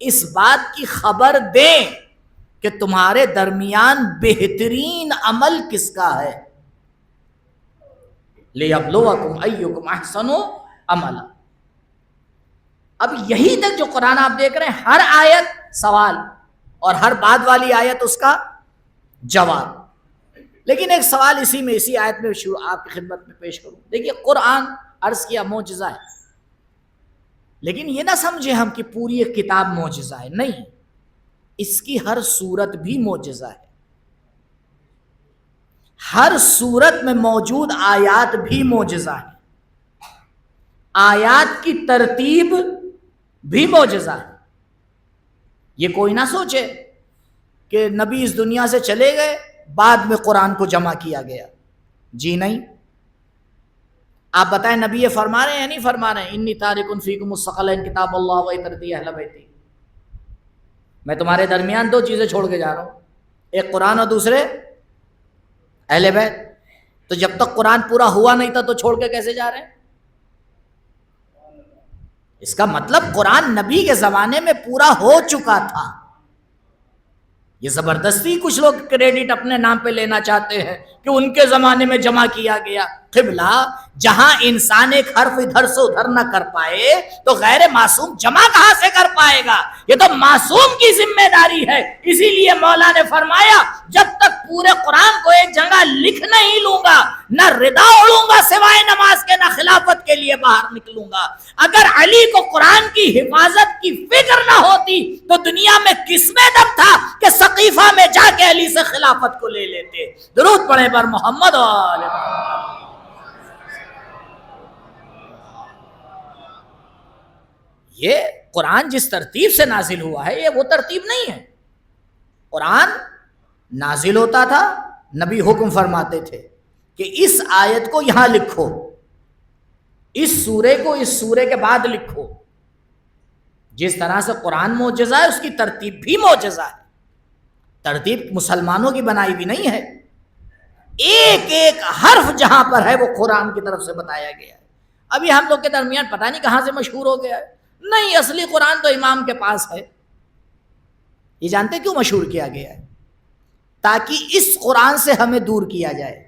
اس بات کی خبر دیں کہ تمہارے درمیان بہترین عمل کس کا ہے. لیبلوکم ایکم احسن عملا. اب یہی تک جو قرآن آپ دیکھ رہے ہیں، ہر آیت سوال اور ہر بعد والی آیت اس کا جواب. لیکن ایک سوال اسی آیت میں آپ کی خدمت میں پیش کروں. دیکھیے قرآن عرض کیا معجزہ ہے، لیکن یہ نہ سمجھے ہم کہ پوری ایک کتاب معجزہ ہے. نہیں، اس کی ہر صورت بھی معجزہ ہے. ہر صورت میں موجود آیات بھی معجزہ ہے. آیات کی ترتیب بھی معجزہ ہے. یہ کوئی نہ سوچے کہ نبی اس دنیا سے چلے گئے بعد میں قرآن کو جمع کیا گیا. جی نہیں. آپ بتائیں نبی یہ فرما رہے ہیں یا نہیں فرما رہے ہیں؟ انی تارک فیکم الثقلین کتاب اللہ و ترتی اہل بیتی، میں تمہارے درمیان دو چیزیں چھوڑ کے جا رہا ہوں، ایک قرآن اور دوسرے اہل بیت. تو جب تک قرآن پورا ہوا نہیں تھا تو چھوڑ کے کیسے جا رہے ہیں؟ اس کا مطلب قرآن نبی کے زمانے میں پورا ہو چکا تھا. یہ زبردستی کچھ لوگ کریڈٹ اپنے نام پہ لینا چاہتے ہیں کہ ان کے زمانے میں جمع کیا گیا. قبلہ جہاں انسان ایک حرف ادھر سے ادھر نہ کر پائے تو غیر معصوم جمع کہاں سے کر پائے گا؟ یہ تو معصوم کی ذمہ داری ہے. اسی لیے مولا نے فرمایا جب تک پورے قرآن کو ایک جگہ لکھ نہیں لوں گا نہ ردا اڑوں گا سوائے نماز کے، نہ خلافت کے لیے باہر نکلوں گا. اگر علی کو قرآن کی حفاظت کی فکر نہ ہوتی تو دنیا میں کس میں دم تھا کہ سقیفہ میں جا کے علی سے خلافت کو لے لیتے. درود پڑھیں پر محمد و آل محمد. یہ قرآن جس ترتیب سے نازل ہوا ہے یہ وہ ترتیب نہیں ہے. قرآن نازل ہوتا تھا، نبی حکم فرماتے تھے کہ اس آیت کو یہاں لکھو، اس سورے کو اس سورے کے بعد لکھو. جس طرح سے قرآن معجزہ ہے اس کی ترتیب بھی معجزہ ہے. ترتیب مسلمانوں کی بنائی بھی نہیں ہے. ایک ایک حرف جہاں پر ہے وہ قرآن کی طرف سے بتایا گیا ہے. ابھی ہم لوگ کے درمیان پتہ نہیں کہاں سے مشہور ہو گیا ہے، نہیں اصلی قرآن تو امام کے پاس ہے. یہ جانتے کیوں مشہور کیا گیا ہے؟ تاکہ اس قرآن سے ہمیں دور کیا جائے.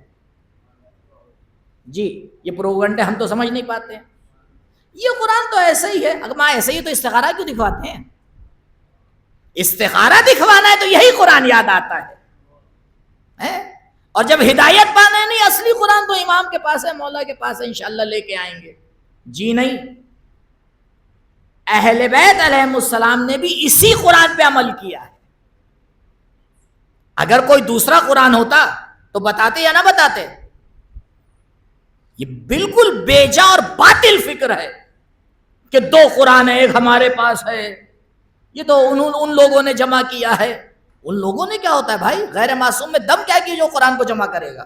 جی یہ پروگنڈے ہم تو سمجھ نہیں پاتے ہیں. یہ قرآن تو ایسا ہی ہے، اگر ماں ایسا ہی تو استخارہ کیوں دکھواتے ہیں؟ استخارہ دکھوانا ہے تو یہی قرآن یاد آتا ہے. اور جب ہدایت پانا ہے نہیں اصلی قرآن تو امام کے پاس ہے، مولا کے پاس ہے، انشاءاللہ لے کے آئیں گے. جی نہیں، اہل بیت علیہم السلام نے بھی اسی قرآن پہ عمل کیا ہے. اگر کوئی دوسرا قرآن ہوتا تو بتاتے یا نہ بتاتے؟ یہ بالکل بیجا اور باطل فکر ہے کہ دو قرآن ہے، ایک ہمارے پاس ہے، یہ تو ان لوگوں نے جمع کیا ہے. ان لوگوں نے کیا ہوتا ہے بھائی؟ غیر معصوم میں دم کیا کی جو قرآن کو جمع کرے گا؟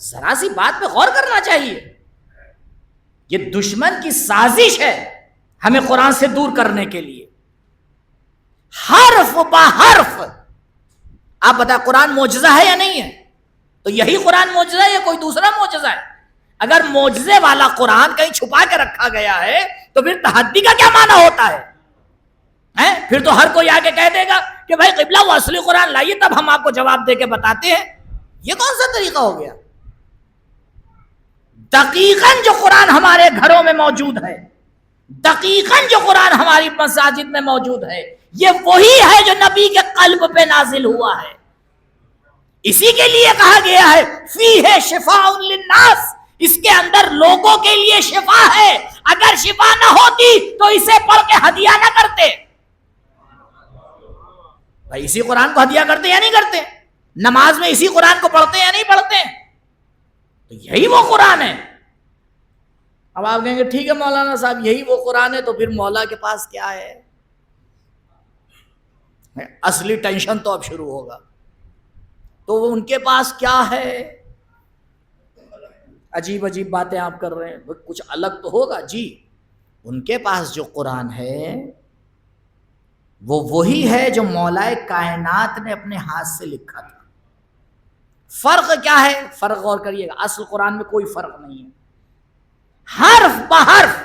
ذرا سی بات پہ غور کرنا چاہیے. یہ دشمن کی سازش ہے ہمیں قرآن سے دور کرنے کے لیے. حرف بہ حرف آپ بتائیں قرآن معجزہ ہے یا نہیں ہے؟ تو یہی قرآن معجزہ ہے یا کوئی دوسرا معجزہ ہے؟ اگر معجزے والا قرآن کہیں چھپا کے رکھا گیا ہے تو پھر تحدی کا کیا معنی ہوتا ہے؟ پھر تو ہر کوئی آگے کہہ دے گا کہ بھائی قبلہ وہ اصلی قرآن لائیے تب ہم آپ کو جواب دے کے بتاتے ہیں. یہ کون سا طریقہ ہو گیا؟ دقیقاً جو قرآن ہمارے گھروں میں موجود ہے، دقیقاً جو قرآن ہماری مساجد میں موجود ہے، یہ وہی ہے جو نبی کے قلب پہ نازل ہوا ہے. اسی کے لیے کہا گیا ہے فیہ شفاء للناس، اس کے اندر لوگوں کے لیے شفا ہے. اگر شفا نہ ہوتی تو اسے پڑھ کے ہدیہ نہ کرتے. بھائی اسی قرآن کو ہدیہ کرتے یا نہیں کرتے؟ نماز میں اسی قرآن کو پڑھتے یا نہیں پڑھتے؟ تو یہی وہ قرآن ہے. اب آپ کہیں گے ٹھیک ہے مولانا صاحب یہی وہ قرآن ہے تو پھر مولا کے پاس کیا ہے؟ اصلی ٹینشن تو اب شروع ہوگا. تو وہ ان کے پاس کیا ہے؟ عجیب عجیب باتیں آپ کر رہے ہیں، کچھ الگ تو ہوگا. جی ان کے پاس جو قرآن ہے وہ وہی ہے جو مولائے کائنات نے اپنے ہاتھ سے لکھا تھا. فرق کیا ہے؟ فرق غور کریے گا، اصل قرآن میں کوئی فرق نہیں ہے. حرف بحرف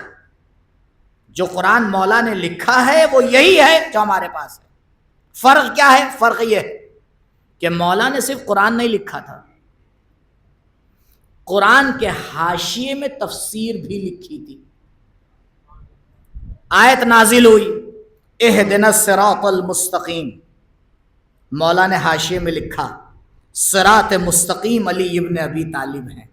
جو قرآن مولا نے لکھا ہے وہ یہی ہے جو ہمارے پاس ہے. فرق کیا ہے؟ فرق یہ ہے کہ مولا نے صرف قرآن نہیں لکھا تھا، قرآن کے حاشیے میں تفسیر بھی لکھی تھی. آیت نازل ہوئی اہدنا الصراط المستقیم، مولا نے حاشیے میں لکھا صراط مستقیم علی ابن ابی طالب ہے.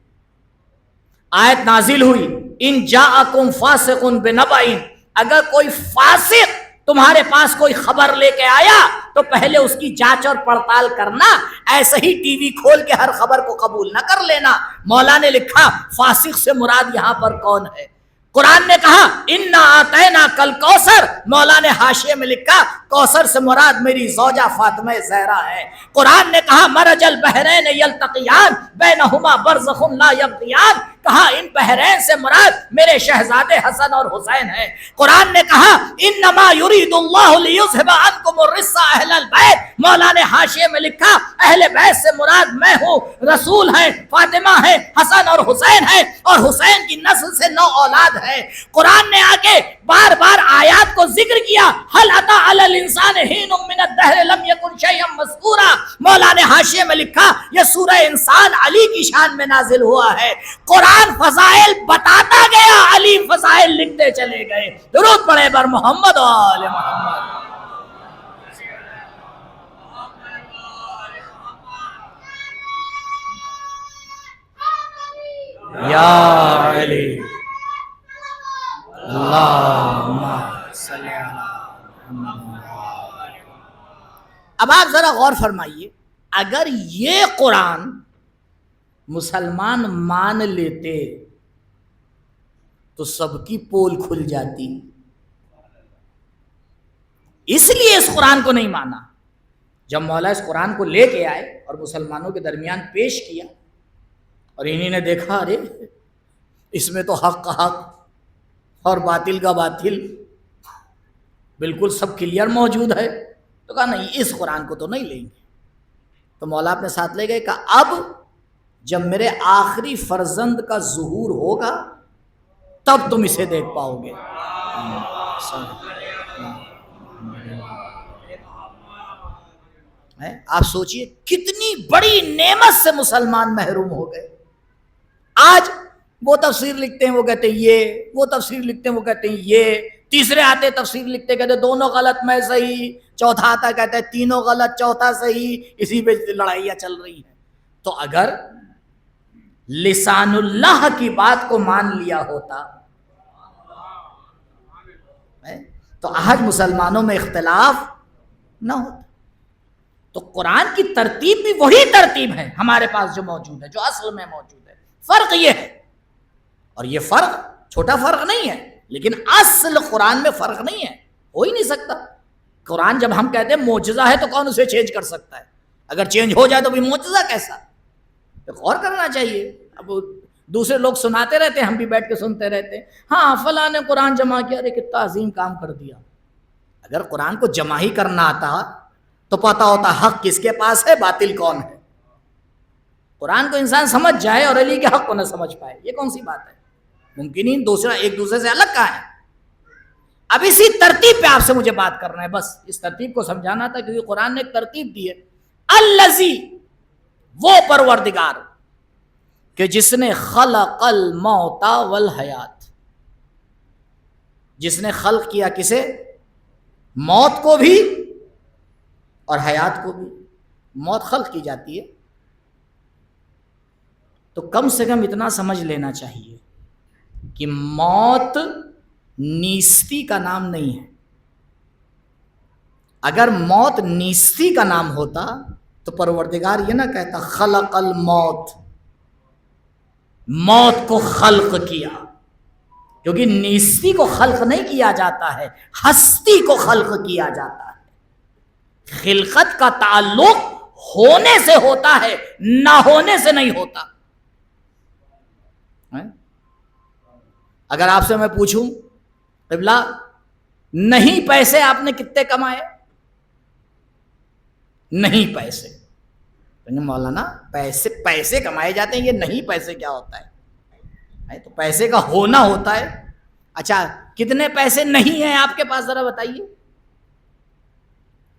آیت نازل ہوئی ان جاءکم فاسق بنبأ، اگر کوئی فاسق تمہارے پاس کوئی خبر لے کے آیا تو پہلے اس کی جانچ اور پڑتال کرنا، ایسے ہی ٹی وی کھول کے ہر خبر کو قبول نہ کر لینا. مولا نے لکھا فاسق سے مراد یہاں پر کون ہے؟ قرآن نے کہا انا آتینا کل کوثر، مولا نے حاشیے میں لکھا کوثر سے مراد میری زوجہ فاطمہ زہرا ہے. قرآن نے کہا مرج البحرین یلتقیان بینہما برزخ لا یبغیان، کہا ان بحرین سے مراد میرے شہزادے حسن اور حسین ہیں. قرآن نے کہا انما یرید اللہ لیذھب عنکم الرجس اہل البیت، مولا نے حاشیے میں لکھا اہل بیت سے مراد میں ہوں، رسول ہیں، فاطمہ ہیں، حسن اور حسین ہیں، اور حسین کی نسل سے 9 اولاد ہے. قرآن نے آگے بار بار آیات کو ذکر کیا هل اتى على الانسان حين من الدهر لم يكن شيئا مذكورا، مولا نے حاشیے میں لکھا یہ سورہ انسان علی کی شان میں نازل ہوا ہے. قرآن فضائل بتاتا گیا، علی فضائل لکھتے چلے گئے. درود پڑھے بر محمد و آل محمد. یا علی اللہم صلی علی محمد. اب آپ ذرا غور فرمائیے، اگر یہ قرآن مسلمان مان لیتے تو سب کی پول کھل جاتی. اس لیے اس قرآن کو نہیں مانا. جب مولا اس قرآن کو لے کے آئے اور مسلمانوں کے درمیان پیش کیا اور انہی نے دیکھا ارے اس میں تو حق کا حق اور باطل کا باطل بالکل سب کلیئر موجود ہے، تو کہا نہیں اس قرآن کو تو نہیں لیں گے. تو مولا اپنے ساتھ لے گئے، کہا اب جب میرے آخری فرزند کا ظہور ہوگا تب تم اسے دیکھ پاؤ گے. آپ سوچئے کتنی بڑی نعمت سے مسلمان محروم ہو گئے. آج وہ تفسیر لکھتے ہیں وہ کہتے ہیں یہ، وہ تفسیر لکھتے ہیں وہ کہتے ہیں یہ، تیسرے آتے تفسیر لکھتے کہتے ہیں دونوں غلط میں صحیح، چوتھا آتا کہتے ہیں تینوں غلط چوتھا صحیح، اسی پہ لڑائیاں چل رہی ہیں. تو اگر لسان اللہ کی بات کو مان لیا ہوتا تو آج مسلمانوں میں اختلاف نہ ہوتا. تو قرآن کی ترتیب بھی وہی ترتیب ہے ہمارے پاس جو موجود ہے، جو اصل میں موجود ہے. فرق یہ ہے، اور یہ فرق چھوٹا فرق نہیں ہے، لیکن اصل قرآن میں فرق نہیں ہے، ہو ہی نہیں سکتا. قرآن جب ہم کہتے ہیں معجزہ ہے تو کون اسے چینج کر سکتا ہے؟ اگر چینج ہو جائے تو بھی معجزہ کیسا؟ غور کرنا چاہیے. اب دوسرے لوگ سناتے رہتے ہیں، ہم بھی بیٹھ کے سنتے رہتے ہیں، ہاں فلاں نے قرآن جمع کیا، ارے کتنا عظیم کام کر دیا. اگر قرآن کو جمع ہی کرنا آتا تو پتہ ہوتا حق کس کے پاس ہے، باطل کون ہے. قرآن کو انسان سمجھ جائے اور علی کے حق کو نہ سمجھ پائے، یہ کون سی بات ہے؟ ممکن ہی دوسرا ایک دوسرے سے الگ کہاں ہے. اب اسی ترتیب پہ آپ سے مجھے بات کرنا ہے، بس اس ترتیب کو سمجھانا تھا، کیونکہ قرآن نے ایک ترتیب دی ہے. الذی، وہ پروردگار کہ جس نے خلق الموت والحیات، جس نے خلق کیا کسے؟ موت کو بھی اور حیات کو بھی. موت خلق کی جاتی ہے تو کم سے کم اتنا سمجھ لینا چاہیے کہ موت نیستی کا نام نہیں ہے. اگر موت نیستی کا نام ہوتا تو پروردگار یہ نہ کہتا خلق الموت، موت کو خلق کیا، کیونکہ نیستی کو خلق نہیں کیا جاتا ہے، ہستی کو خلق کیا جاتا ہے. خلقت کا تعلق ہونے سے ہوتا ہے، نہ ہونے سے نہیں ہوتا. اگر آپ سے میں پوچھوں قبلہ نہیں پیسے آپ نے کتنے کمائے؟ نہیں پیسے. مولانا پیسے کمائے جاتے ہیں، یہ نہیں پیسے کیا ہوتا ہے؟ تو پیسے کا ہونا ہوتا ہے. اچھا کتنے پیسے نہیں ہیں آپ کے پاس ذرا بتائیے،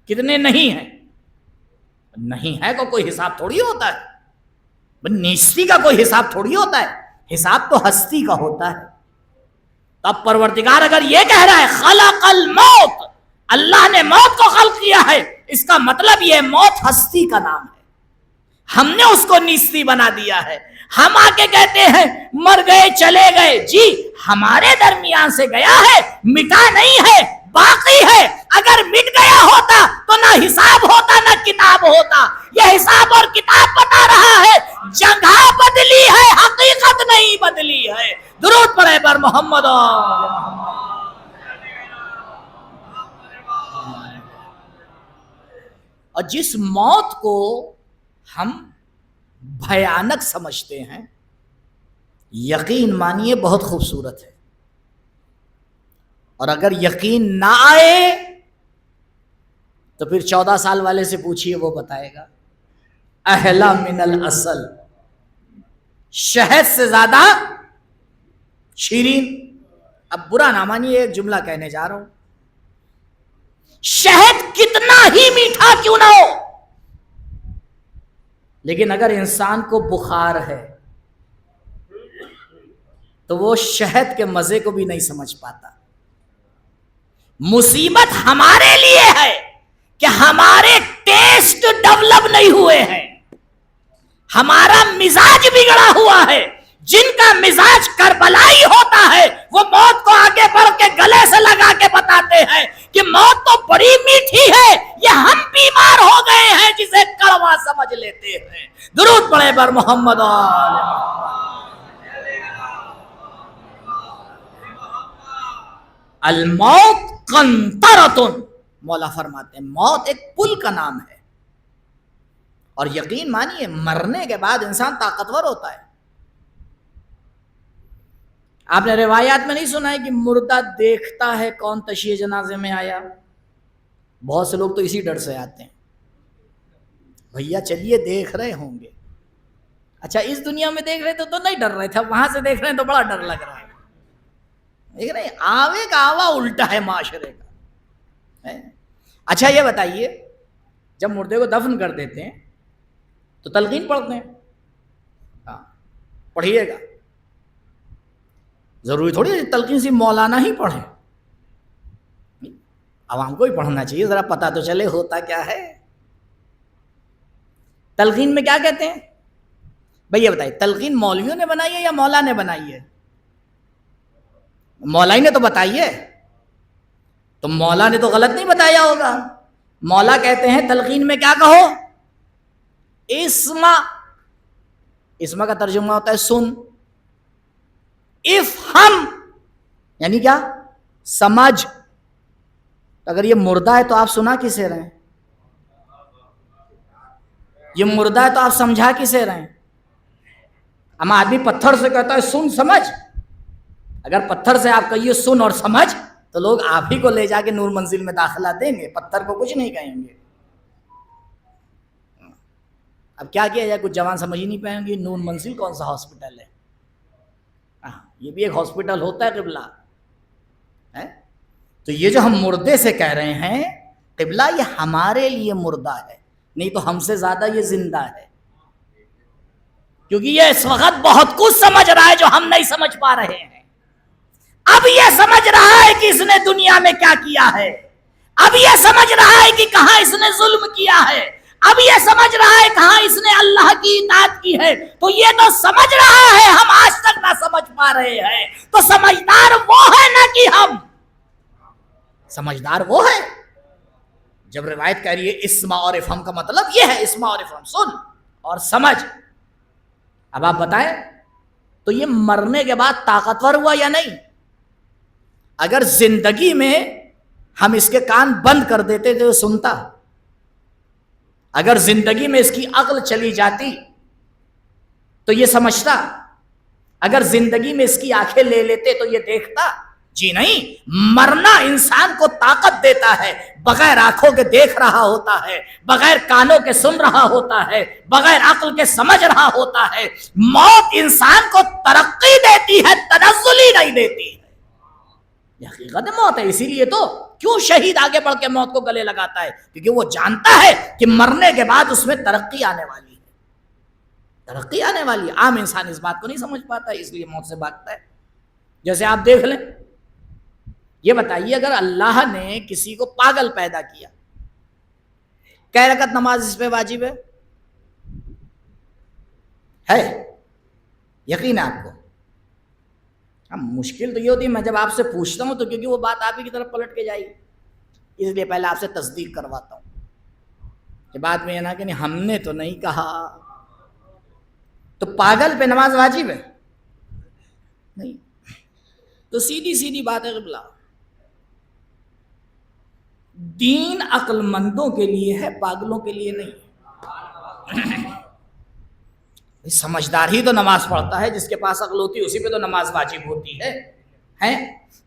کتنے نہیں ہیں؟ نہیں ہے کو کوئی حساب تھوڑی ہوتا ہے، نیستی کا کوئی حساب تھوڑی ہوتا ہے، حساب تو ہستی کا ہوتا ہے. اب پروردگار اگر یہ کہہ رہا ہے خلق الموت، اللہ نے موت کو خلق کیا ہے، اس کا مطلب یہ موت ہستی کا نام ہے، ہم نے اس کو نیستی بنا دیا ہے. ہم آ کے کہتے ہیں مر گئے چلے گئے، جی ہمارے درمیان سے گیا ہے، مٹا نہیں ہے، باقی ہے. اگر مٹ گیا ہوتا تو نہ حساب ہوتا نہ کتاب ہوتا. یہ حساب اور کتاب بتا رہا ہے جگہ بدلی ہے، حقیقت نہیں بدلی ہے. درود پڑھے پر محمد. اور جس موت کو ہم بھیانک سمجھتے ہیں، یقین مانیے بہت خوبصورت ہے. اور اگر یقین نہ آئے تو پھر 14 سال والے سے پوچھئے، وہ بتائے گا. احلا من الاصل، شہد سے زیادہ شیرین. اب برا نہ مانیے، ایک جملہ کہنے جا رہا ہوں، شہد کتنا ہی میٹھا کیوں نہ ہو، لیکن اگر انسان کو بخار ہے تو وہ شہد کے مزے کو بھی نہیں سمجھ پاتا. مصیبت ہمارے لیے ہے کہ ہمارے ٹیسٹ ڈیولپ نہیں ہوئے ہیں، ہمارا مزاج بگڑا ہوا ہے. جن کا مزاج کربلائی ہوتا ہے وہ موت کو آگے بڑھ کے گلے سے لگا کے بتاتے ہیں کہ موت تو بڑی میٹھی ہے، یہ ہم بیمار ہو گئے ہیں جسے کڑوا سمجھ لیتے ہیں. درود پڑھے بر محمد. الموت قنطرۃ، مولا فرماتے ہیں موت ایک پل کا نام ہے، اور یقین مانیے مرنے کے بعد انسان طاقتور ہوتا ہے۔ آپ نے روایات میں نہیں سنا ہے کہ مردہ دیکھتا ہے کون تشیع جنازے میں آیا؟ بہت سے لوگ تو اسی ڈر سے آتے ہیں، بھیا چلیے دیکھ رہے ہوں گے۔ اچھا اس دنیا میں دیکھ رہے تو نہیں ڈر رہے تھے، وہاں سے دیکھ رہے ہیں تو بڑا ڈر لگ رہا ہے۔ دیکھ رہے ہیں آوے کا آوا الٹا ہے معاشرے کا۔ اچھا یہ بتائیے جب مردے کو دفن کر دیتے ہیں تو تلقین پڑھتے ہیں، ہاں پڑھیے گا، ضروری تھوڑی ہے تلقین سے مولانا ہی پڑھیں، عوام کو ہی پڑھنا چاہیے، ذرا پتہ تو چلے ہوتا کیا ہے۔ تلقین میں کیا کہتے ہیں بھئی یہ بتائیے، تلقین مولویوں نے بنائی ہے یا مولا نے بنائی ہے؟ مولا ہی نے تو بتائی ہے، تو مولا نے تو غلط نہیں بتایا ہوگا۔ مولا کہتے ہیں تلقین میں کیا کہو؟ اسما، اسما کا ترجمہ ہوتا ہے سن، افہم یعنی کیا؟ سمجھ۔ اگر یہ مردہ ہے تو آپ سنا کسے رہے ہیں؟ یہ مردہ ہے تو آپ سمجھا کسے رہے ہیں؟ اما آدمی پتھر سے کہتا ہے سن سمجھ، اگر پتھر سے آپ کہیے سن اور سمجھ تو لوگ آپ ہی کو لے جا کے نور منزل میں داخلہ دیں گے، پتھر کو کچھ نہیں کہیں گے۔ اب کیا کیا جائے، کچھ جوان سمجھ ہی نہیں پائیں گے نور منزل کون سا ہاسپٹل ہے؟ یہ بھی ایک ہاسپٹل ہوتا ہے قبلہ ہے؟ تو یہ جو ہم مردے سے کہہ رہے ہیں قبلہ، یہ ہمارے لیے مردہ ہے، نہیں تو ہم سے زیادہ یہ زندہ ہے، کیونکہ یہ اس وقت بہت کچھ سمجھ رہا ہے جو ہم نہیں سمجھ پا رہے ہیں۔ اب یہ سمجھ رہا ہے کہ اس نے دنیا میں کیا کیا ہے، اب یہ سمجھ رہا ہے کہ کہاں اس نے ظلم کیا ہے، اب یہ سمجھ رہا ہے کہاں اس نے اللہ کی اطاعت کی ہے، تو یہ تو سمجھ رہا ہے، ہم آج تک نہ سمجھ پا رہے ہیں۔ تو سمجھدار وہ ہے نہ کہ ہم، سمجھدار وہ ہے۔ جب روایت کہہ رہی ہے اسما اور افہم کا مطلب یہ ہے، اسما اور افہم سن اور سمجھ۔ اب آپ بتائیں تو یہ مرنے کے بعد طاقتور ہوا یا نہیں؟ اگر زندگی میں ہم اس کے کان بند کر دیتے تو سنتا، اگر زندگی میں اس کی عقل چلی جاتی تو یہ سمجھتا، اگر زندگی میں اس کی آنکھیں لے لیتے تو یہ دیکھتا؟ جی نہیں، مرنا انسان کو طاقت دیتا ہے، بغیر آنکھوں کے دیکھ رہا ہوتا ہے، بغیر کانوں کے سن رہا ہوتا ہے، بغیر عقل کے سمجھ رہا ہوتا ہے۔ موت انسان کو ترقی دیتی ہے، تنزلی نہیں دیتی ہے، یہ حقیقت موت ہے۔ اسی لیے تو کیوں شہید آگے بڑھ کے موت کو گلے لگاتا ہے، کیونکہ وہ جانتا ہے کہ مرنے کے بعد اس میں ترقی آنے والی ہے، ترقی آنے والی ہے۔ عام انسان اس بات کو نہیں سمجھ پاتا ہے، اس لیے موت سے بھاگتا ہے۔ جیسے آپ دیکھ لیں، یہ بتائیے اگر اللہ نے کسی کو پاگل پیدا کیا، کئی رکعت نماز اس پہ واجب ہے؟ یقین ہے آپ کو؟ مشکل تو یہ ہوتی ہے میں جب آپ سے پوچھتا ہوں تو کیونکہ وہ بات آپ ہی کی طرف پلٹ کے جائے گی، اس لیے پہلے آپ سے تصدیق کرواتا ہوں کہ بات میں یہ نہ کہ نہیں ہم نے تو نہیں کہا۔ تو پاگل پہ نماز واجب ہے نہیں؟ تو سیدھی سیدھی بات ہے قبلہ، دین عقل مندوں کے لیے ہے، پاگلوں کے لیے نہیں۔ سمجھدار ہی تو نماز پڑھتا ہے، جس کے پاس عقل ہوتی ہے اسی پہ تو نماز واجب ہوتی ہے۔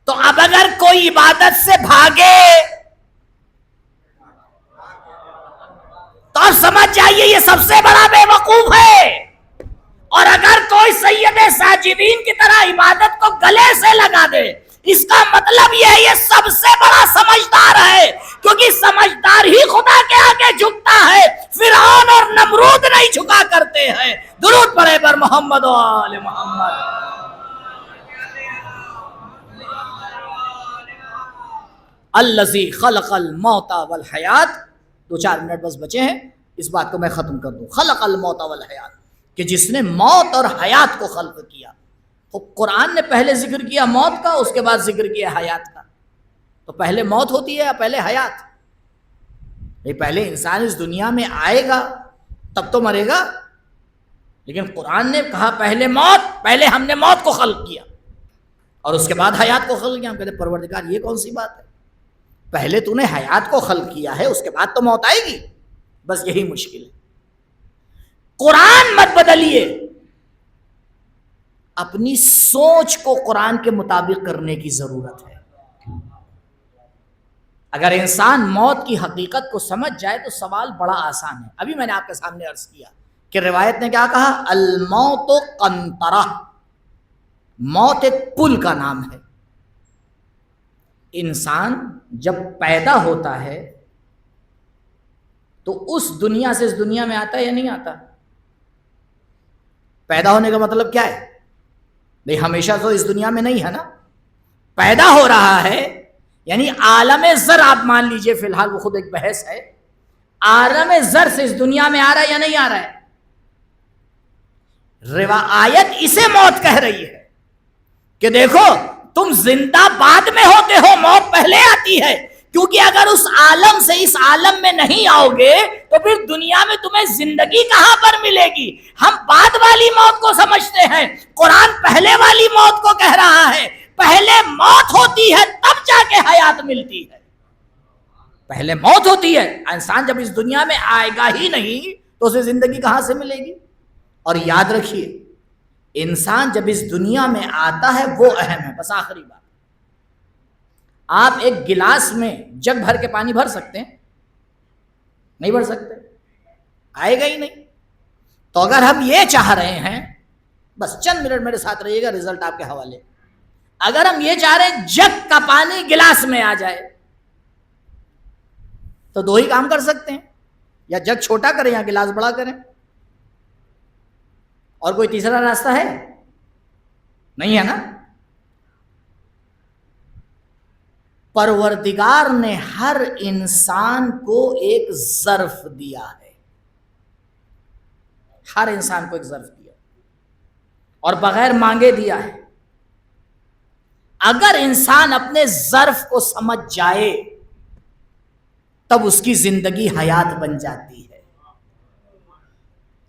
تو اب اگر کوئی عبادت سے بھاگے تو آپ سمجھ جائیے یہ سب سے بڑا بے وقوف ہے، اور اگر کوئی سید ساجدین کی طرح عبادت کو گلے سے لگا دے، اس کا مطلب یہ ہے یہ سب سے بڑا سمجھدار ہے، کیونکہ سمجھدار ہی خدا کے آگے جھکتا ہے، فرعون اور نمرود نہیں جھکا کرتے ہیں۔ درود پڑھے پر محمد و آل محمد۔ الذی خلق الموت والحیات، 2-4 منٹ بس بچے ہیں، اس بات کو میں ختم کر دوں۔ خلق الموت والحیات، کہ جس نے موت اور حیات کو خلق کیا۔ تو قرآن نے پہلے ذکر کیا موت کا، اس کے بعد ذکر کیا حیات کا۔ تو پہلے موت ہوتی ہے یا پہلے حیات؟ پہلے انسان اس دنیا میں آئے گا تب تو مرے گا، لیکن قرآن نے کہا پہلے موت، پہلے ہم نے موت کو خلق کیا۔ اور اس کے بعد حیات کو خلق کیا. ہم کہتے ہیں پروردگار یہ کون سی بات ہے؟ پہلے تو نے حیات کو خلق کیا ہے، اس کے بعد تو موت آئے گی. بس یہی مشکل ہے. قرآن مت بدلیے، اپنی سوچ کو قرآن کے مطابق کرنے کی ضرورت ہے. اگر انسان موت کی حقیقت کو سمجھ جائے تو سوال بڑا آسان ہے. ابھی میں نے آپ کے سامنے عرض کیا کہ روایت نے کیا کہا؟ الموت قنطرہ، موت ایک پل کا نام ہے. انسان جب پیدا ہوتا ہے تو اس دنیا سے اس دنیا میں آتا ہے یا نہیں آتا؟ پیدا ہونے کا مطلب کیا ہے؟ بھئی ہمیشہ تو اس دنیا میں نہیں ہے نا. پیدا ہو رہا ہے یعنی عالم زر، آپ مان لیجئے فی الحال، وہ خود ایک بحث ہے، عالم زر سے اس دنیا میں آ رہا ہے یا نہیں آ رہا ہے؟ آیت اسے موت کہہ رہی ہے کہ دیکھو تم زندہ بعد میں ہوتے ہو، موت پہلے آتی ہے. کیونکہ اگر اس عالم سے اس عالم میں نہیں آؤ گے تو پھر دنیا میں تمہیں زندگی کہاں پر ملے گی؟ ہم بعد والی موت کو سمجھتے ہیں، قرآن پہلے والی موت کو کہہ رہا ہے. پہلے موت ہوتی ہے تب جا کے حیات ملتی ہے. پہلے موت ہوتی ہے. انسان جب اس دنیا میں آئے گا ہی نہیں تو اسے زندگی کہاں سے ملے گی؟ اور یاد رکھیے، انسان جب اس دنیا میں آتا ہے وہ اہم ہے. بس آخری بات، آپ ایک گلاس میں جگ بھر کے پانی بھر سکتے ہیں؟ نہیں بھر سکتے، آئے گا ہی نہیں. تو اگر ہم یہ چاہ رہے ہیں، بس چند منٹ میرے ساتھ رہیے گا، رزلٹ آپ کے حوالے. اگر ہم یہ چاہ رہے ہیں جگ کا پانی گلاس میں آ جائے تو دو ہی کام کر سکتے ہیں، یا جگ چھوٹا کریں یا گلاس بڑا کریں. اور کوئی تیسرا راستہ ہے؟ نہیں ہے نا. پروردگار نے ہر انسان کو ایک ظرف دیا ہے، ہر انسان کو ایک ظرف دیا اور بغیر مانگے دیا ہے. اگر انسان اپنے ظرف کو سمجھ جائے تب اس کی زندگی حیات بن جاتی ہے.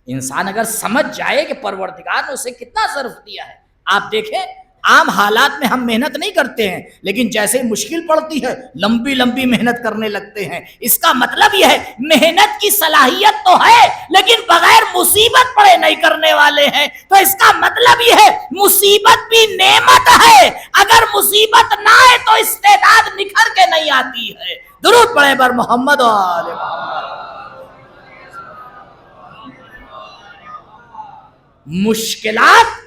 انسان اگر سمجھ جائے کہ پروردگار نے اسے کتنا ظرف دیا ہے. آپ دیکھیں عام حالات میں ہم محنت نہیں کرتے ہیں، لیکن جیسے مشکل پڑتی ہے لمبی لمبی محنت کرنے لگتے ہیں. اس کا مطلب یہ ہے محنت کی صلاحیت تو ہے لیکن بغیر مصیبت پڑے نہیں کرنے والے ہیں. تو اس کا مطلب یہ ہے مصیبت بھی نعمت ہے. اگر مصیبت نہ آئے تو استعداد نکھر کے نہیں آتی ہے. درود پڑھے بر محمد و آل محمد. مشکلات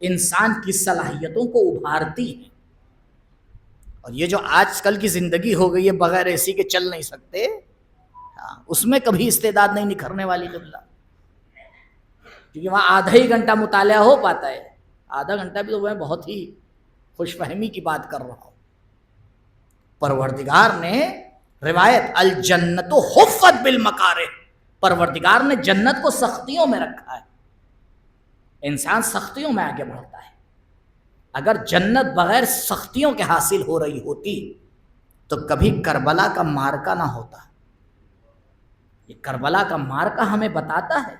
انسان کی صلاحیتوں کو ابھارتی ہیں. اور یہ جو آج کل کی زندگی ہو گئی ہے بغیر اے سی کے چل نہیں سکتے، اس میں کبھی استعداد نہیں نکھرنے والی قبلہ. کیونکہ وہاں آدھا ہی گھنٹہ مطالعہ ہو پاتا ہے، آدھا گھنٹہ بھی تو میں بہت ہی خوش فہمی کی بات کر رہا ہوں. پروردگار نے روایت الجنت حفت بالمکارہ، پروردگار نے جنت کو سختیوں میں رکھا ہے. انسان سختیوں میں آگے بڑھتا ہے. اگر جنت بغیر سختیوں کے حاصل ہو رہی ہوتی تو کبھی کربلا کا مارکا نہ ہوتا. یہ کربلا کا مارکا ہمیں بتاتا ہے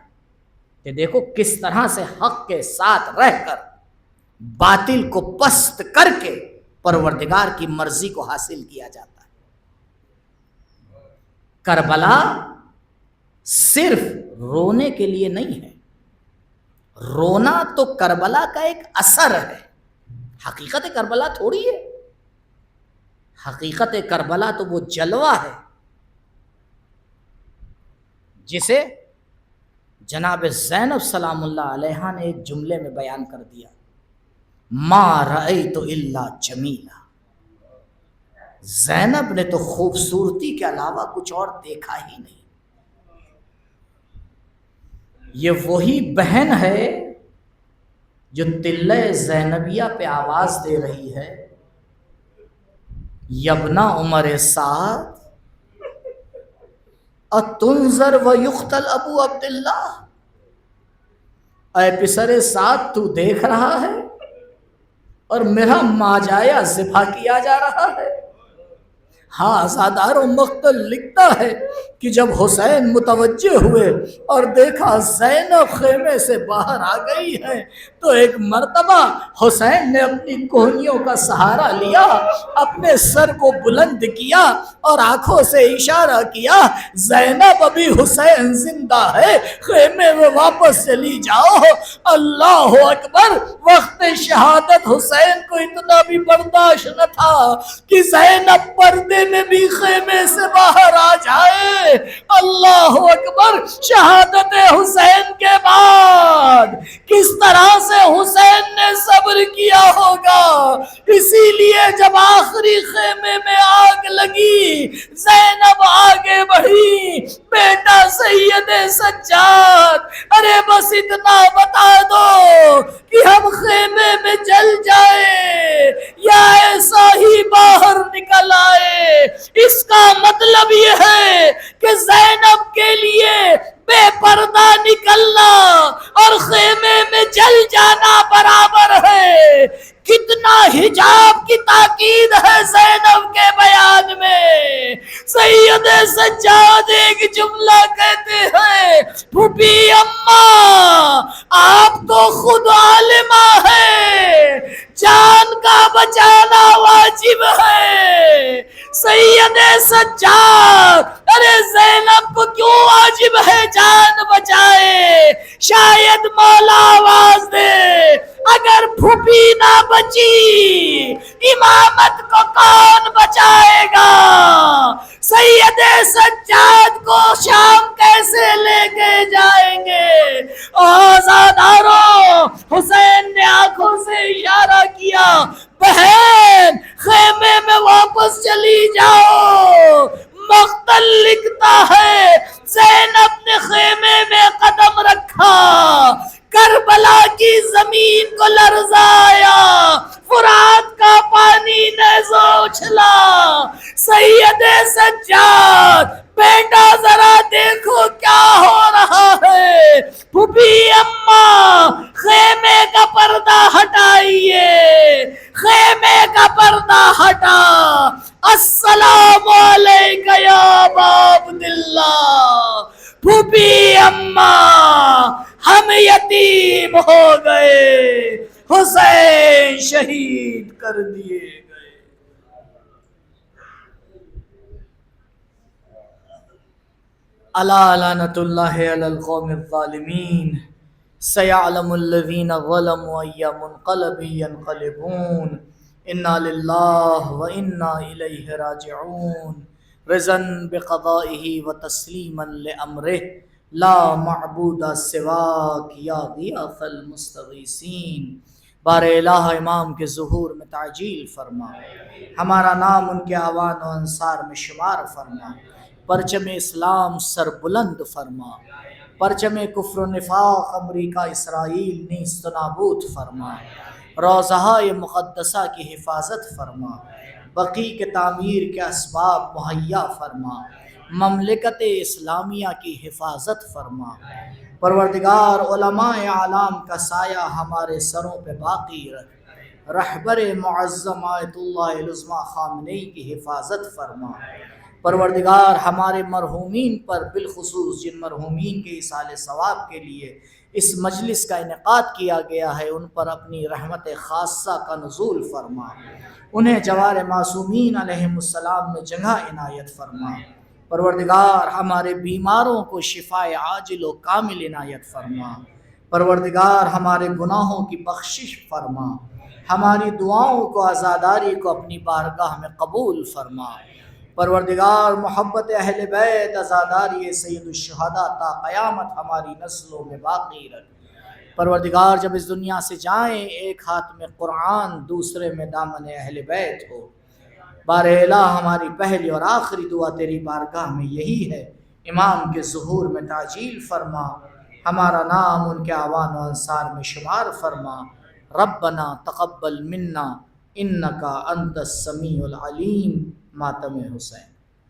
کہ دیکھو کس طرح سے حق کے ساتھ رہ کر باطل کو پست کر کے پروردگار کی مرضی کو حاصل کیا جاتا ہے. کربلا صرف رونے کے لیے نہیں ہے. رونا تو کربلا کا ایک اثر ہے، حقیقت کربلا تھوڑی ہے. حقیقت کربلا تو وہ جلوہ ہے جسے جناب زینب سلام اللہ علیہا نے ایک جملے میں بیان کر دیا، ما رأیت الا جمیلا. زینب نے تو خوبصورتی کے علاوہ کچھ اور دیکھا ہی نہیں. یہ وہی بہن ہے جو تلہ زینبیہ پہ آواز دے رہی ہے، یبنا عمر سعد اتنظر و یقتل ابو عبداللہ. اے پسر سعد تو دیکھ رہا ہے اور میرا ماجایا ذبح کیا جا رہا ہے. ہاں ازادار و مقتل لکھتا ہے کہ جب حسین متوجہ ہوئے اور دیکھا زینب خیمے سے باہر آ گئی ہے تو ایک مرتبہ حسین نے اپنی کوہنیوں کا سہارا لیا، اپنے سر کو بلند کیا اور آنکھوں سے اشارہ کیا، زینب ابھی حسین زندہ ہے، خیمے میں واپس چلی جاؤ۔ اللہ اکبر۔ وقت شہادت حسین کو اتنا بھی برداشت نہ تھا کہ زینب پردے میں بھی خیمے سے باہر آ جائے۔ اللہ اکبر۔ شہادت حسین کے بعد کس طرح سے حسین نے صبر کیا ہوگا، اسی لیے جب آخری خیمے میں آگ لگی، زینب آگے بڑھی، بیٹا سید سجاد، ارے بس اتنا بتا دو کہ ہم خیمے میں جل جائے یا ایسا ہی باہر نکل آئے۔ اس کا مطلب یہ ہے کہ زینب کے لیے بے پردہ نکلنا اور خیمے میں جل جانا برابر ہے۔ کتنا حجاب کی تاکید ہے زینب کے بیان میں۔ سید سجاد ایک جملہ کہتے ہیں، پھوپھی اماں آپ تو خود عالمہ ہے، جان کا بچانا واجب ہے۔ سید سجاد، ارے زینب کو کیوں واجب ہے جان بچائے؟ شاید مولا آواز دے، اگر پھوپھی نہ بچی امامت کو کون بچائے گا؟ سید سجاد کو شام کیسے لے کے جائیں گے؟ آزاداروں، حسین نے آنکھوں سے اشارہ کیا، بہن خیمے میں واپس چلی جاؤ۔ مقتل لکھتا ہے، زینب نے خیمے میں قدم رکھا، کربلا کی زمین کو لرزایا، فرات کا پانی نیزوں اچھلا۔ سید سجاد، بیٹا ذرا دیکھو کیا ہو رہا ہے۔ پھوپھی اماں، خیمے کا پردہ ہٹائیے، خیمے کا پردہ ہٹا۔ السلام علیکہ یا ابا عبداللہ۔ پھوپھی اماں، ہم یتیم ہو گئے، حسین شہید کر دیے گئے۔ الا لعنۃ اللہ علی القوم الظالمین، سیعلم الذین ظلموا ای منقلب ینقلبون، انا للہ و انا الیہ راجعون، رضا بقضائہ و تسلیما لامرہ، لا معبود سواک یا غیاث المستغیثین۔ بار الہ امام کے ظہور میں تعجیل فرما، ہمارا نام ان کے اعوان و انصار میں شمار فرما، پرچم اسلام سر بلند فرما، پرچم کفر و نفاق امریکہ اسرائیل نیست و نابود فرما، روضہ مقدسہ کی حفاظت فرما، بقیع کے تعمیر کے اسباب مہیا فرما، مملکت اسلامیہ کی حفاظت فرما۔ پروردگار، علماء اعلام کا سایہ ہمارے سروں پہ باقی رکھ، رہبر معظم آیت اللہ العظمیٰ خامنئی کی حفاظت فرما۔ پروردگار، ہمارے مرحومین پر، بالخصوص جن مرحومین کے ایصال ثواب کے لیے اس مجلس کا انعقاد کیا گیا ہے، ان پر اپنی رحمت خاصہ کا نزول فرما، انہیں جوار معصومین علیہم السلام میں جگہ عنایت فرما۔ پروردگار، ہمارے بیماروں کو شفائے عاجل و کامل عنایت فرما۔ پروردگار، ہمارے گناہوں کی بخشش فرما، ہماری دعاؤں کو، عزاداری کو اپنی بارگاہ میں قبول فرما۔ پروردگار، محبت اہل بیت، عزاداری سید الشہداء تا قیامت ہماری نسلوں میں باقی رکھ۔ پروردگار، جب اس دنیا سے جائیں، ایک ہاتھ میں قرآن، دوسرے میں دامن اہل بیت ہو۔ بار الہ، ہماری پہلی اور آخری دعا تیری بارگاہ میں یہی ہے، امام کے ظہور میں تعجیل فرما، ہمارا نام ان کے اعوان و انصار میں شمار فرما۔ ربنا تقبل منا انکا انت السمیع العلیم۔ ماتم حسین۔